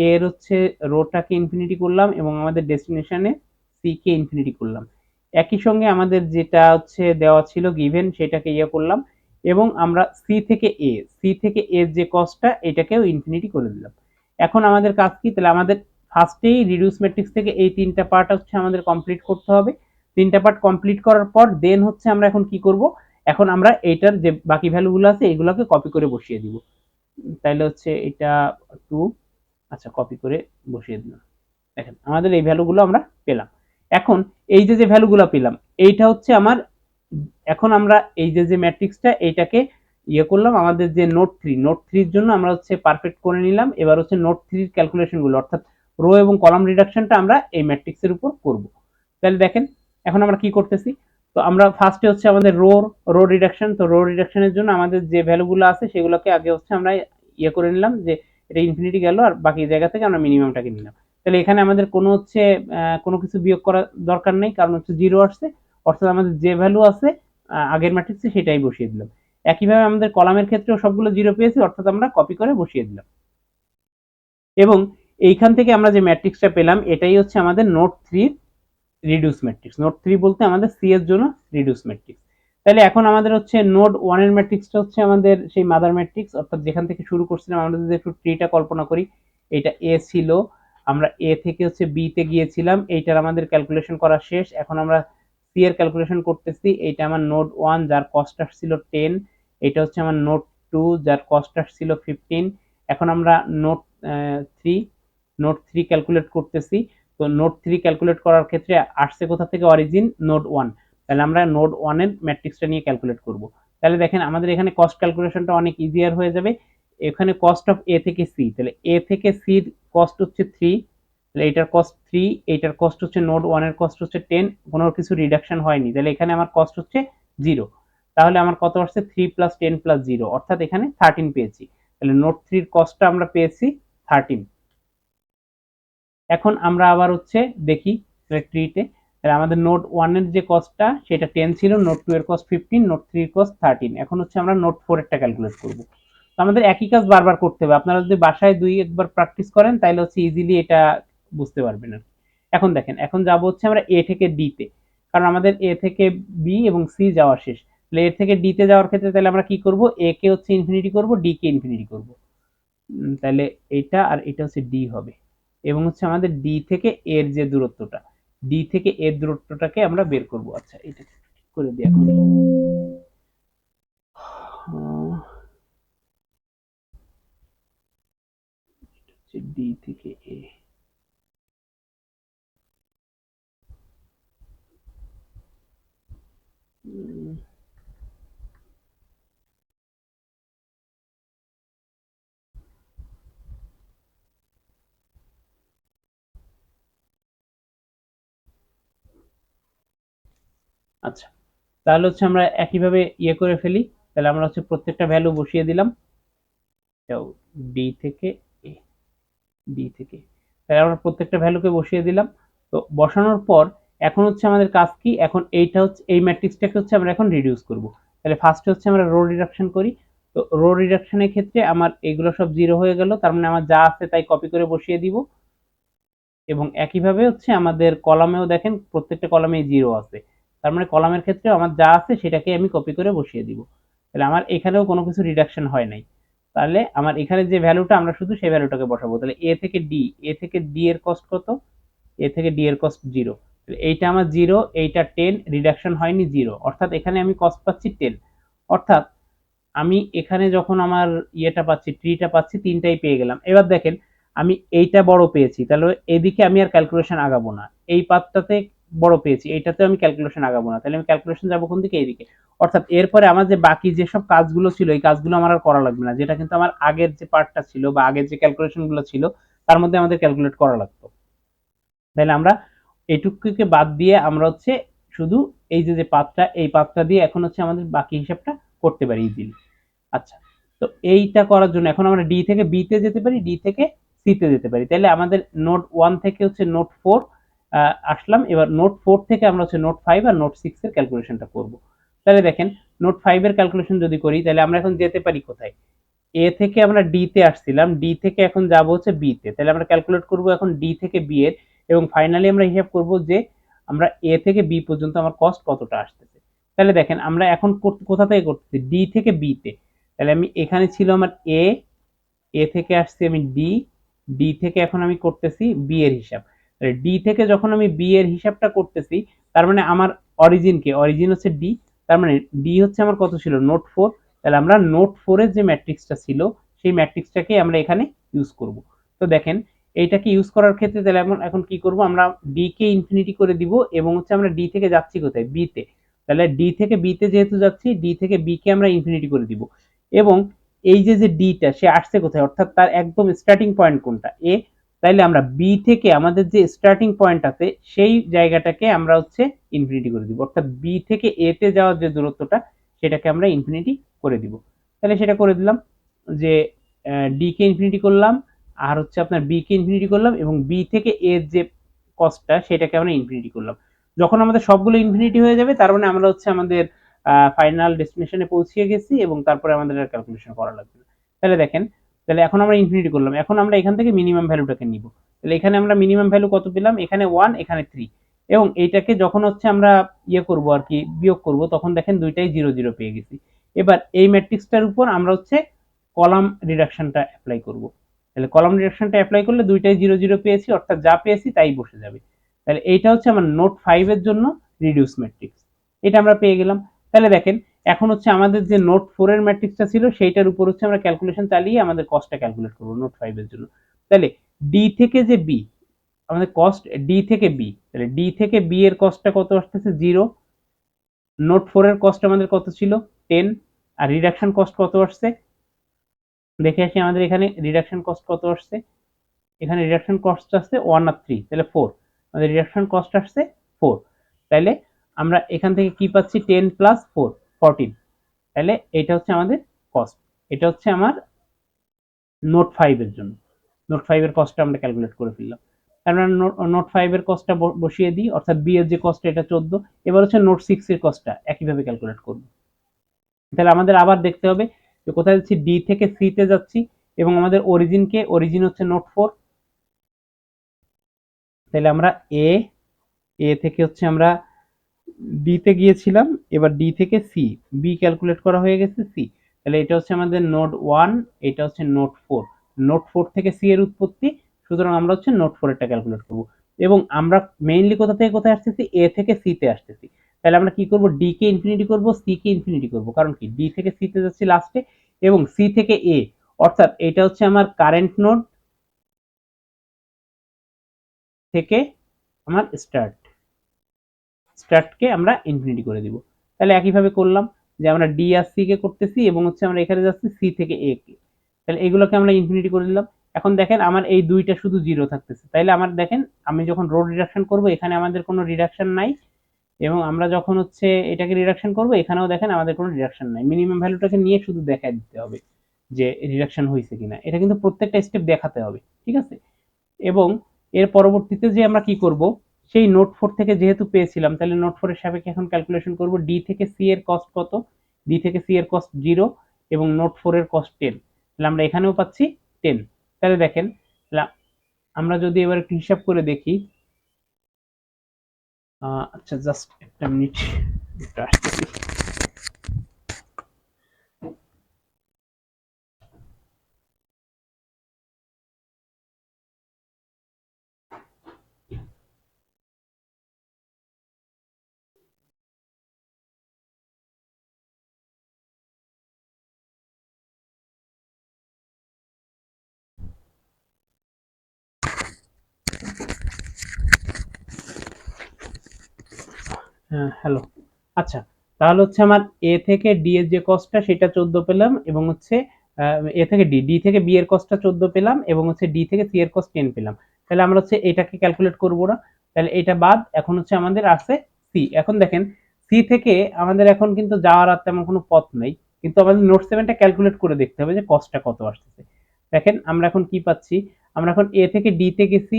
এর হচ্ছে রোটাকে ইনফিনিটি করলাম এবং আমাদের ডেস্টিনেশনে সি কে ইনফিনিটি করলাম। একই সঙ্গে আমাদের যেটা হচ্ছে দেওয়া ছিল গিভেন সেটাকে ইয়ে করলাম, এবং আমরা সি থেকে এর যে কস্টটা এটাকেও ইনফিনিটি করে দিলাম। এখন আমাদের কাজ কি? তাহলে আমাদের ফার্স্টেই রিডিউস ম্যাট্রিক্স থেকে এই 3টা পার্ট হচ্ছে আমাদের কমপ্লিট করতে হবে। 3টা পার্ট কমপ্লিট করার পর দেন হচ্ছে আমরা এখন কি করব, এখন আমরা এইটার যে বাকি ভ্যালুগুলো আছে এগুলোকে কপি করে বসিয়ে দিব। তাইলে হচ্ছে এটা 2, আচ্ছা কপি করে বসিয়ে দিলাম। দেখেন আমাদের এই ভ্যালুগুলো আমরা পেলাম। এখন এই যে ভ্যালুগুলো পেলাম এইটা হচ্ছে আমার, এখন আমরা এই যে ম্যাট্রিক্সটা এইটাকে ইয়ে করলাম, আমাদের যে নোড 3 এর জন্য আমরা হচ্ছে পারফেক্ট করে নিলাম। এবার হচ্ছে নোড 3 এর ক্যালকুলেশনগুলো অর্থাৎ রো এবং কলাম রিডাকশনটা আমরা এই ম্যাট্রিক্সের উপর করব। তাহলে দেখেন এখন আমরা কি করতেছি, তো আমরা ফার্স্টে হচ্ছে আমাদের রো রিডাকশন, তো রো রিডাকশনের জন্য আমাদের যে ভ্যালুগুলো আছে সেগুলোকে আগে হচ্ছে আমরা ইয়ে করে নিলাম, যে এটা ইনফিনিটি গেল আর বাকি জায়গা থেকে আমরা মিনিমামটাকে নিলাম। তাহলে এখানে আমাদের কোনো হচ্ছে কোনো কিছু বিয়োগ করার দরকার নেই, কারণ হচ্ছে 0 আসছে, অর্থাৎ আমাদের যে ভ্যালু আছে আগের ম্যাট্রিক্সে সেটাই বসিয়ে দিলাম। একইভাবে আমাদের কলামের ক্ষেত্রেও সবগুলো 0 পেয়েছি, অর্থাৎ আমরা কপি করে বসিয়ে দিলাম। এবং এইখান থেকে আমরা যে ম্যাট্রিক্সটা পেলাম এটাই হচ্ছে আমাদের নোড 3 রিডিউস ম্যাট্রিক্স। নোড 3 বলতে আমাদের সি এর জন্য রিডিউস ম্যাট্রিক্স। তাহলে এখন আমাদের হচ্ছে নোড 1 এর ম্যাট্রিক্সটা হচ্ছে আমাদের সেই মাদার ম্যাট্রিক্স, অর্থাৎ যেখান থেকে শুরু করছিলাম। আমরা যদি একটু ট্রিটা কল্পনা করি, এটা এ ছিল, আমরা এ থেকে হচ্ছে বি তে গিয়েছিলাম, এইটার আমাদের ক্যালকুলেশন করা শেষ। এখন আমরা সি এর ক্যালকুলেশন করতেছি। এইটা আমার নোড 1 যার কস্ট আসছিল 10, এটা হচ্ছে আমার নোড 2 যার কস্ট আসছিল 15। এখন আমরা নোড 3 ক্যালকুলেট করতেছি। তো নোড 3 ক্যালকুলেট করার ক্ষেত্রে আসছে কোথা থেকে? Origin node 1। তাহলে আমরা নোড 1 এর ম্যাট্রিক্সটা নিয়ে ক্যালকুলেট করব। তাহলে দেখেন আমাদের এখানে কস্ট ক্যালকুলেশনটা অনেক ইজিয়ার হয়ে যাবে। এখানে কস্ট অফ এ থেকে সি, তাহলে এ থেকে সির কস্ট হচ্ছে 3, তাহলে এটার কস্ট 3, এইটার কস্ট হচ্ছে নোড 1 এর কস্ট হচ্ছে 10, কোনো কিছু রিডাকশন হয়নি, তাহলে এখানে আমার কস্ট হচ্ছে 0। তাহলে আমার কত আসছে? 3 প্লাস 10 প্লাস 0, অর্থাৎ এখানে 13 পেয়েছি। তাহলে নোড 3 এর কস্টটা আমরা পেয়েছি 13। এখন আমরা আবার হচ্ছে দেখি ট্রিতে, তাহলে আমাদের নোড 1 এর যে কস্টটা সেটা 10 ছিল, নোড 2 এর কস্ট 15, নোড 3 এর কস্ট 13। এখন হচ্ছে আমরা নোড 4 এরটা ক্যালকুলেট করব। তো আমাদের একই কাজ বারবার করতে হবে। আপনারা যদি বাসায় 2-1 বার প্র্যাকটিস করেন তাহলে হচ্ছে ইজিলি এটা বুঝতে পারবেন। এখন দেখেন, এখন যাব হচ্ছে আমরা এ থেকে ডি তে, কারণ আমাদের এ থেকে বি এবং সি যাওয়া শেষ। তাহলে এ থেকে ডি তে যাওয়ার ক্ষেত্রে তাহলে আমরা কি করব? এ কে হচ্ছে ইনফিনিটি করব, ডি কে ইনফিনিটি করব। তাহলে এটা আর এটা হচ্ছে ডি হবে, এবং হচ্ছে আমাদের ডি থেকে এর যে দূরত্বটা, ডি থেকে এর দূরত্বটাকে আমরা বের করব। আচ্ছা, এটা ঠিক করে দিই এখন। ডি থেকে এ, আচ্ছা, তাহলে হচ্ছে আমরা একইভাবে ইয়ে করে ফেলি। তাহলে আমরা হচ্ছে প্রত্যেকটা ভ্যালু বসিয়ে দিলাম। ডি থেকে এ, ডি থেকে, তাহলে আমরা প্রত্যেকটা ভ্যালুকে বসিয়ে দিলাম। তো বসানোর পর এখন হচ্ছে আমাদের কাজ কি? এখন এইটা হচ্ছে এই ম্যাট্রিক্সটাকে হচ্ছে আমরা এখন রিডিউস করব। তাহলে ফার্স্টে হচ্ছে আমরা রো রিডাকশন করি। তো রো রিডাকশনের ক্ষেত্রে আমার এগুলো সব জিরো হয়ে গেল, তার মানে আমার যা আছে তাই কপি করে বসিয়ে দিব। এবং একইভাবে হচ্ছে আমাদের কলামেও দেখেন প্রত্যেকটা কলামেই জিরো আছে, তার মানে কলামের ক্ষেত্রে আমার যা আছে সেটাকে আমি কপি করে বসিয়ে দিব। তাহলে আমার এখানেও কোনো কিছু রিডাকশন হয় নাই। তাহলে আমার এখানে যে ভ্যালুটা, আমরা শুধু সেই ভ্যালুটাকে বসাবো। তাহলে এ থেকে ডি, এ থেকে ডি এর কস্ট কত? এ থেকে ডি এর কস্ট 0। এইটা আমার 0, এইটা 10, রিডাকশন হয়নি 0, অর্থাৎ এখানে আমি কস্ট পাচ্ছি 10। অর্থাৎ আমি এখানে যখন আমার ইয়েটা পাচ্ছি, ট্রিটা পাচ্ছি, তিনটাই পেয়ে গেলাম। এবার দেখেন আমি এইটা বড় পেয়েছি, তাহলে এদিকে আমি আর ক্যালকুলেশন আগাবো না। এই পাথটাতে বড় পেয়েছি, এইটাতে আমি ক্যালকুলেশন আগাবো না, তাহলে আমি ক্যালকুলেশন যাবো কোন দিকে? এইদিকে। অর্থাৎ এরপরে আমার যে বাকি যেসব কাজগুলো ছিল এই কাজগুলো আমার আর করা লাগবে না, যেটা কিন্তু আমার আগের যে পার্টটা ছিল বা আগের যে ক্যালকুলেশন গুলো ছিল তার মধ্যে আমাদের ক্যালকুলেট করা লাগতো। তাহলে আমরা এইটুকুকে বাদ দিয়ে আমরা হচ্ছে শুধু এই যে পাথটা, এই পাথটা দিয়ে এখন হচ্ছে আমাদের বাকি হিসাবটা করতে পারি ইজিলি। আচ্ছা, তো এইটা করার জন্য এখন আমরা ডি থেকে বি তে যেতে পারি, ডি থেকে সি তে যেতে পারি। তাহলে আমাদের নোড 1 থেকে হচ্ছে নোড 4 আসলাম। এবার নোড 4 থেকে আমরা হচ্ছে নোড 5 আর নোড 6 এর ক্যালকুলেশনটা করব। তাহলে দেখেন নোড 5 এর ক্যালকুলেশন যদি করি তাহলে আমরা এখন যেতে পারি কোথায়? এ থেকে আমরা ডি তে আসছিলাম, ডি থেকে এখন যাব হচ্ছে বি তে। তাহলে আমরা ক্যালকুলেট করব এখন ডি থেকে বি এর, এবং ফাইনালি আমরা হিসাব করব যে আমরা এ থেকে বি পর্যন্ত আমার কস্ট কতটা আসতেছে। তাহলে দেখেন আমরা এখন কোথা থেকে করতেছি? ডি থেকে বি তে। তাহলে আমি এখানে ছিল আমার এ, এ থেকে আসছি আমি ডি, ডি থেকে এখন আমি করতেছি বি এর হিসাব। তাহলে ডি থেকে যখন আমি বি এর হিসাবটা করতেছি, তার মানে আমার অরিজিন কে? অরিজিন হচ্ছে ডি, তার মানে ডি হচ্ছে আমার কত ছিল? নোড 4। তাহলে আমরা নোড 4 এর যে ম্যাট্রিক্সটা ছিল সেই ম্যাট্রিক্সটাকে আমরা এখানে ইউজ করব। তো দেখেন এইটাকে ইউজ করার ক্ষেত্রে তাহলে এখন কি করব? আমরা ডি কে ইনফিনিটি করে দিব, এবং হচ্ছে আমরা ডি থেকে যাচ্ছি কোথায়? বি তে। তাহলে ডি থেকে বি তে যেহেতু যাচ্ছি, ডি থেকে বি কে আমরা ইনফিনিটি করে দিব। এবং এই যে ডিটা সে আসছে কোথায়, অর্থাৎ তার একদম স্টার্টিং পয়েন্ট কোনটা? এ। তাইলে আমরা বি থেকে আমাদের যে স্টার্টিং পয়েন্ট আছে সেই জায়গাটাকে আমরা হচ্ছে ইনফিনিটি করে দিব, অর্থাৎ বি থেকে এ তে যাওয়ার যে দূরত্বটা সেটাকে আমরা ইনফিনিটি করে দিব। তাহলে সেটা করে দিলাম যে ডি কে ইনফিনিটি করলাম, আর হচ্ছে আপনার বি কে ইনফিনিটি করলাম, এবং বি থেকে এর যে কস্টটা সেটাকে আমরা ইনফিনিটি করলাম। যখন আমাদের সবগুলো ইনফিনিটি হয়ে যাবে তার মানে আমরা হচ্ছে আমাদের ফাইনাল ডেস্টিনেশনে পৌঁছে গেছি, এবং তারপরে আমাদের আর ক্যালকুলেশন করা লাগবে না। তাহলে দেখেন, তাহলে এখন আমরা ইনফিনিটি করলাম, এখন আমরা এখান থেকে মিনিমাম ভ্যালুটাকে নিব। তাহলে এখানে আমরা মিনিমাম ভ্যালু কত পেলাম? এখানে 1, এখানে 3। এবং এইটাকে যখন হচ্ছে আমরা ইয়ে করব আর কি, বিয়োগ করব, তখন দেখেন দুইটাই 0 0 পেয়ে গেছি। এবার এই ম্যাট্রিক্সটার উপর আমরা হচ্ছে কলাম রিডাকশনটা অ্যাপ্লাই করব। তাহলে কলাম রিডাকশনটা অ্যাপ্লাই করলে দুইটাই 0 0 পেয়েছি, অর্থাৎ যা পেয়েছি তাই বসে যাবে। তাহলে এইটা হচ্ছে আমার নোট 5 এর জন্য রিডিউস ম্যাট্রিক্স, এটা আমরা পেয়ে গেলাম। তাহলে দেখেন এখন হচ্ছে আমাদের যে নোট 4 এর ম্যাট্রিক্সটা ছিল সেইটার উপর হচ্ছে আমরা ক্যালকুলেশন চালিয়ে আমাদের কস্টটা ক্যালকুলেট করব নোট 5 এর জন্য। তাহলে ডি থেকে যে বি, আমাদের কস্ট ডি থেকে বি, তাহলে ডি থেকে বি এর কস্টটা কত আসতেছে 0, নোট 4 এর কস্ট আমাদের কত ছিল 10, আর রিডাকশন কস্ট কত আসছে দেখে আসি। আমাদের এখানে রিডাকশন কস্ট কত আসছে, এখানে রিডাকশন কস্ট আসছে 1 আর 3, তাহলে 4, আমাদের রিডাকশন কস্ট আসছে 4। তাহলে আমরা এখান থেকে কি পাচ্ছি 10 প্লাস 4 14, তাহলে এটা হচ্ছে আমাদের কস্ট। এটা হচ্ছে আমার নোট 5 এর জন্য, নোট 5 এর কস্টটা আমরা ক্যালকুলেট করে ফেললাম। আমরা নোট 5 এর কস্টটা বসিয়ে দিই, অর্থাৎ বি এর যে কস্ট এটা 14। এবার হচ্ছে নোট 6 এর কস্টটা একইভাবে ক্যালকুলেট করব। তাহলে আমাদের আবার দেখতে হবে যে কোথায় যাচ্ছি, ডি থেকে সি তে যাচ্ছি এবং আমাদের অরিজিন হচ্ছে নোট 4। তাহলে আমরা এ থেকে হচ্ছে আমরা ডি তে গিয়েছিলাম, এবার ডি থেকে সি, বি ক্যালকুলেট করা হয়ে গেছে সি। তাহলে এটা হচ্ছে আমাদের নোড 1, এটা হচ্ছে নোড 4, নোড 4 থেকে সি এর উৎপত্তি, সুতরাং আমরা হচ্ছে নোড 4 এরটা ক্যালকুলেট করব। এবং আমরা মেইনলি কোথা থেকে কোথায় আসতেছি, এ থেকে সি তে আসতেছি। তাহলে আমরা কি করব, ডি কে ইনফিনিটি করব, সি কে ইনফিনিটি করব, কারণ কি ডি থেকে সি তে যাচ্ছি লাস্টে এবং সি থেকে এ, অর্থাৎ এটা হচ্ছে আমার কারেন্ট নোড থেকে আমার স্টার্টকে আমরা ইনফিনিটি করে দিব। তাহলে একইভাবে করলাম যে আমরা ডি আর সি কে করতেছি এবং হচ্ছে আমরা এখানে যাচ্ছি সি থেকে এ কে, তাহলে এগুলোকে আমরা ইনফিনিটি করে দিলাম। এখন দেখেন আমার এই দুইটা শুধু 0 থাকতেছে, তাইলে আমার দেখেন আমি যখন রো রিডাকশন করব এখানে আমাদের কোনো রিডাকশন নাই, এবং আমরা যখন হচ্ছে এটাকে রিডাকশন করব এখানেও দেখেন আমাদের কোনো রিডাকশন নাই। মিনিমাম ভ্যালুটাকে নিয়ে শুধু দেখাই দিতে হবে যে রিডাকশন হয়েছে কিনা, এটা কিন্তু প্রত্যেকটা স্টেপ দেখাতে হবে, ঠিক আছে। এবং এর পরবর্তীতে যে আমরা কি করব, সেই নোট 4 থেকে যেহেতু পেয়েছিলাম, তাহলে নোট 4 এর সাপেক্ষে এখন ক্যালকুলেশন করব ডি থেকে সি এর কস্ট কত, ডি থেকে সি এর কস্ট 0 এবং নোট 4 এর কস্ট 10, তাহলে আমরা এখানেও পাচ্ছি 10। তাহলে দেখেন আমরা যদি এবার একটু হিসাব করে দেখি, আচ্ছা জাস্ট একটা মিনিট, এটা আসতেছি। হ্যালো, আচ্ছা তাহলে হচ্ছে আমার এ থেকে ডি এর যে কস্টটা সেটা 14 পেলাম, এবং হচ্ছে এ থেকে ডি থেকে বি এর কস্টটা 14 পেলাম, এবং হচ্ছে ডি থেকে সি এর কস্ট 10 পেলাম। তাহলে আমরা হচ্ছে এটাকে ক্যালকুলেট করব না, তাহলে এটা বাদ। এখন হচ্ছে আমাদের আছে সি। এখন দেখেন সি থেকে আমাদের এখন কিন্তু যাওয়ার আর তেমন কোনো পথ নাই, কিন্তু আমাদের নোট 7টা ক্যালকুলেট করে দেখতে হবে যে কস্টটা কত আসতেছে। দেখেন আমরা এখন কি পাচ্ছি, আমরা এখন এ থেকে ডি তে গেছি,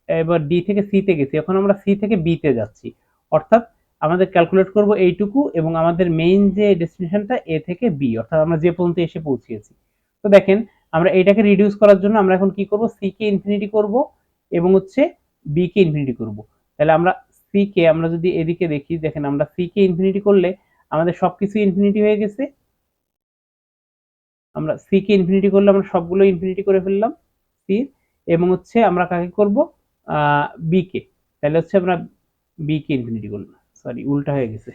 এবার ডি থেকে সি তে গেছি, এখন আমরা সি থেকে বি তে যাচ্ছি, অর্থাৎ আমাদের ক্যালকুলেট করব এইটুকু, এবং আমাদের মেইন যে ডেস্টিনেশনটা এ থেকে বি, অর্থাৎ আমরা যে পর্যন্ত এসে পৌঁছেছি। তো দেখেন আমরা এটাকে রিডিউস করার জন্য আমরা এখন কি করব, সি কে ইনফিনিটি করব এবং হচ্ছে বি কে ইনফিনিটি করব। তাহলে আমরা সি কে, আমরা যদি এদিকে দেখি, দেখেন আমরা সি কে ইনফিনিটি করলে আমাদের সবকিছু ইনফিনিটি হয়ে গেছে। আমরা সি কে ইনফিনিটি করলে আমরা সবগুলো ইনফিনিটি করে ফেললাম সি, এবং হচ্ছে আমরা কাকে করব, বি কে। তাহলে হচ্ছে আমরা বি কে ইনফিনিটি করলাম, সরি উল্টা হয়ে গেছে।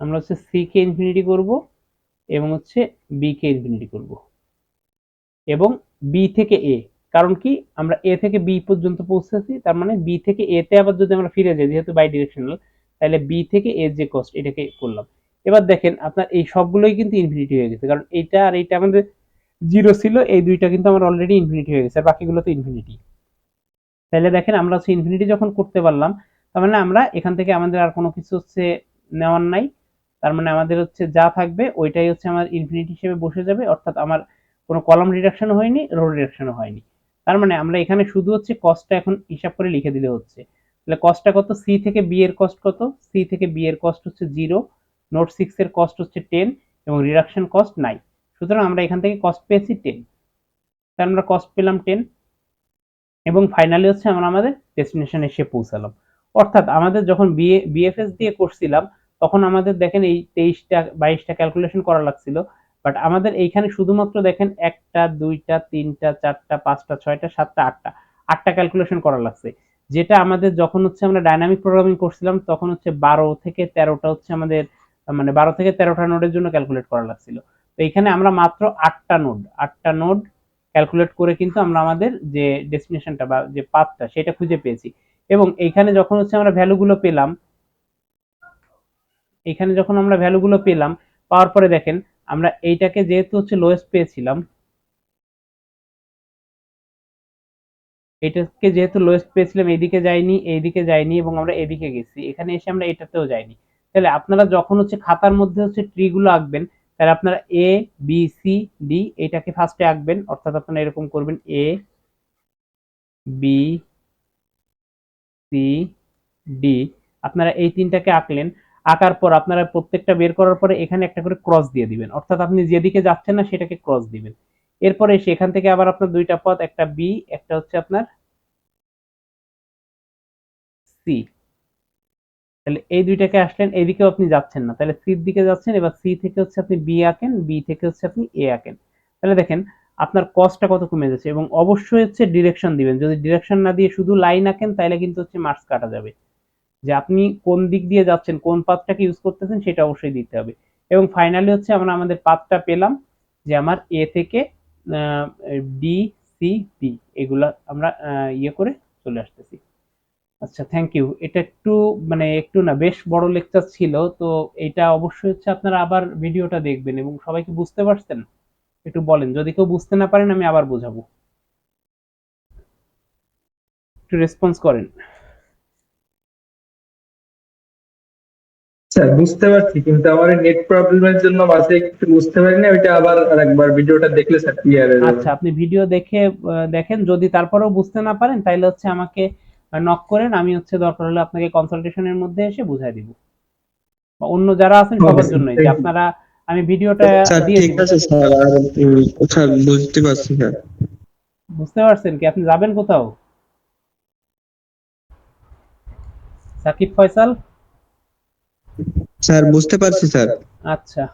আমরা হচ্ছে সি কে ইনফিনিটি করব এবং হচ্ছে বি কে ইনফিনিটি করব, এবং বি থেকে এ, কারণ কি আমরা এ থেকে বি পর্যন্ত পৌঁছেছি, তার মানে বি থেকে এ তে আবার যদি আমরা ফিরে যাই, যেহেতু বাই ডিরেকশনাল, তাহলে বি থেকে এ যে কস্ট এটাকে করলাম। এবার দেখেন আপনার এই সবগুলোই কিন্তু ইনফিনিটি হয়ে গেছে, কারণ এইটা আর এইটা আমাদের 0 ছিল, এই দুইটা কিন্তু আমার অলরেডি ইনফিনিটি হয়ে গেছে, আর বাকিগুলো তো ইনফিনিটি। তাহলে দেখেন আমরা হচ্ছে ইনফিনিটি যখন করতে পারলাম, তার মানে আমরা এখান থেকে আমাদের আর কোনো কিছু হচ্ছে নেওয়ার নাই, তার মানে আমাদের হচ্ছে যা থাকবে ওইটাই হচ্ছে আমার ইনফিনিটি হিসেবে বসে যাবে, অর্থাৎ আমার কোনো কলাম রিডাকশনও হয়নি, রো রিডাকশনও হয়নি। তার মানে আমরা এখানে শুধু হচ্ছে কস্টটা এখন হিসাব করে লিখে দিলে হচ্ছে। তাহলে কস্টটা কত, সি থেকে বি এর কস্ট কত, সি থেকে বি এর কস্ট হচ্ছে 0, নোট 6 এর কস্ট হচ্ছে 10 এবং রিডাকশন কস্ট নাই, সুতরাং আমরা এখান থেকে কস্ট পেয়েছি 10। তাহলে আমরা কস্ট পেলাম 10 এবং ফাইনালি হচ্ছে আমরা আমাদের ডেস্টিনেশন এসে পৌঁছালাম। অর্থাৎ আমাদের যখন বিএফএস দিয়ে করছিলাম তখন আমাদের দেখেন এই 23টা 22টা ক্যালকুলেশন করা লাগছিল, বাট আমাদের এইখানে শুধুমাত্র দেখেন 1টা 2টা 3টা 4টা 5টা 6টা 7টা 8টা ক্যালকুলেশন করা লাগছে, যেটা আমাদের যখন হচ্ছে আমরা ডাইনামিক প্রোগ্রামিং করছিলাম তখন হচ্ছে 12 থেকে 13টা হচ্ছে আমাদের, মানে 12 থেকে 13টা নোডের জন্য ক্যালকুলেট করা লাগছিল। তো এখানে আমরা মাত্র 8টা নোড ক্যালকুলেট করে কিন্তু আমরা আমাদের যে ডেস্টিনেশনটা বা যে পাথটা সেটা খুঁজে পেয়েছি। এবং এইখানে যখন হচ্ছে আমরা ভ্যালুগুলো পেলাম, এখানে যখন আমরা ভ্যালুগুলো পেলাম পাওয়ার পরে দেখেন আমরা এইটাকে যেহেতু হচ্ছে লোয়েস্ট পেয়েছিলাম, এটাকে যেহেতু লোয়েস্ট পেয়েছিলাম এইদিকে যাইনি এবং আমরা এদিকে গেছি, এখানে এসে আমরা এটাতেও যাইনি। তাহলে আপনারা যখন হচ্ছে খাতার মধ্যে হচ্ছে ট্রি গুলো আঁকবেন তাহলে আপনারা এ বি সি ডি এটাকে ফার্স্টে আঁকবেন, অর্থাৎ আপনারা এরকম করবেন এ বি সি ডি, আপনারা এই তিনটাকে আঁকলেন। আঁকার পর আপনারা প্রত্যেকটা বের করার পরে এখানে একটা করে ক্রস দিয়ে দিবেন, অর্থাৎ আপনি যেদিকে যাচ্ছেন না সেটাকে ক্রস দিবেন। এরপরে সেখান থেকে আবার আপনার দুইটা পথ, একটা বি একটা হচ্ছে আপনার সি, তাহলে এই দুইটাকে আসলেন, এইদিকেও আপনি যাচ্ছেন না, তাহলে সির দিকে যাচ্ছেন। এবার সি থেকে হচ্ছে আপনি বি আঁকেন, বি থেকে হচ্ছে আপনি এ আঁকেন, তাহলে দেখেন আপনার কস্টটা কত কমে যাচ্ছে। এবং অবশ্যই হচ্ছে ডিরেকশন দিবেন, যদি ডিরেকশন না দিয়ে শুধু লাইন আঁকেন তাহলে কিন্তু হচ্ছে মার্কস কাটা যাবে। যে আপনি কোন দিক দিয়ে যাচ্ছেন, কোন পাথটাকে ইউজ করতেছেন সেটা অবশ্যই দিতে হবে। এবং ফাইনালি হচ্ছে আমরা আমাদের পাথটা পেলাম যে আমার এ থেকে ডি সি বি এগুলা আমরা ইয়ে করে চলে আসতেছি। আচ্ছা, থ্যাংক ইউ। এটা একটু মানে একটু না বেশ বড় লেকচার ছিল, তো এটা অবশ্যই হচ্ছে আপনারা আবার ভিডিওটা দেখবেন। এবং সবাইকে বুঝতে পারছেন একটু বলেন, যদি কেউ বুঝতে না পারেন আমি আবার বোঝাবো, একটু রেসপন্স করেন।
স্যার বুঝতে পারছি, কিন্তু আমার নেট প্রবলেমের জন্য মাঝে একটু বুঝতে পারিনি, ওইটা আবার আরেকবার ভিডিওটা দেখলে স্যার ক্লিয়ার হয়ে যাবে।
আচ্ছা, আপনি ভিডিও দেখে দেখেন, যদি তারপরেও বুঝতে না পারেন তাহলে হচ্ছে আমাকে নক করেন, আমি হচ্ছে দরকার হলে আপনাকে কনসালটেশনের মধ্যে এসে বুঝাই দিব, বা অন্য যারা আছেন
Okay,
সবার
sir.
জন্যই, যে
Thank you.
আপনারা আমি ভিডিওটা
স্যার
দিয়ে
ঠিক
দিব।
আছে স্যার, আর স্যার বুঝতে পারছি স্যার।
বুঝতে পারছেন কি? আপনি যাবেন কোথাও? সাকিব ফয়সাল?
স্যার বুঝতে পারছি স্যার।
আচ্ছা।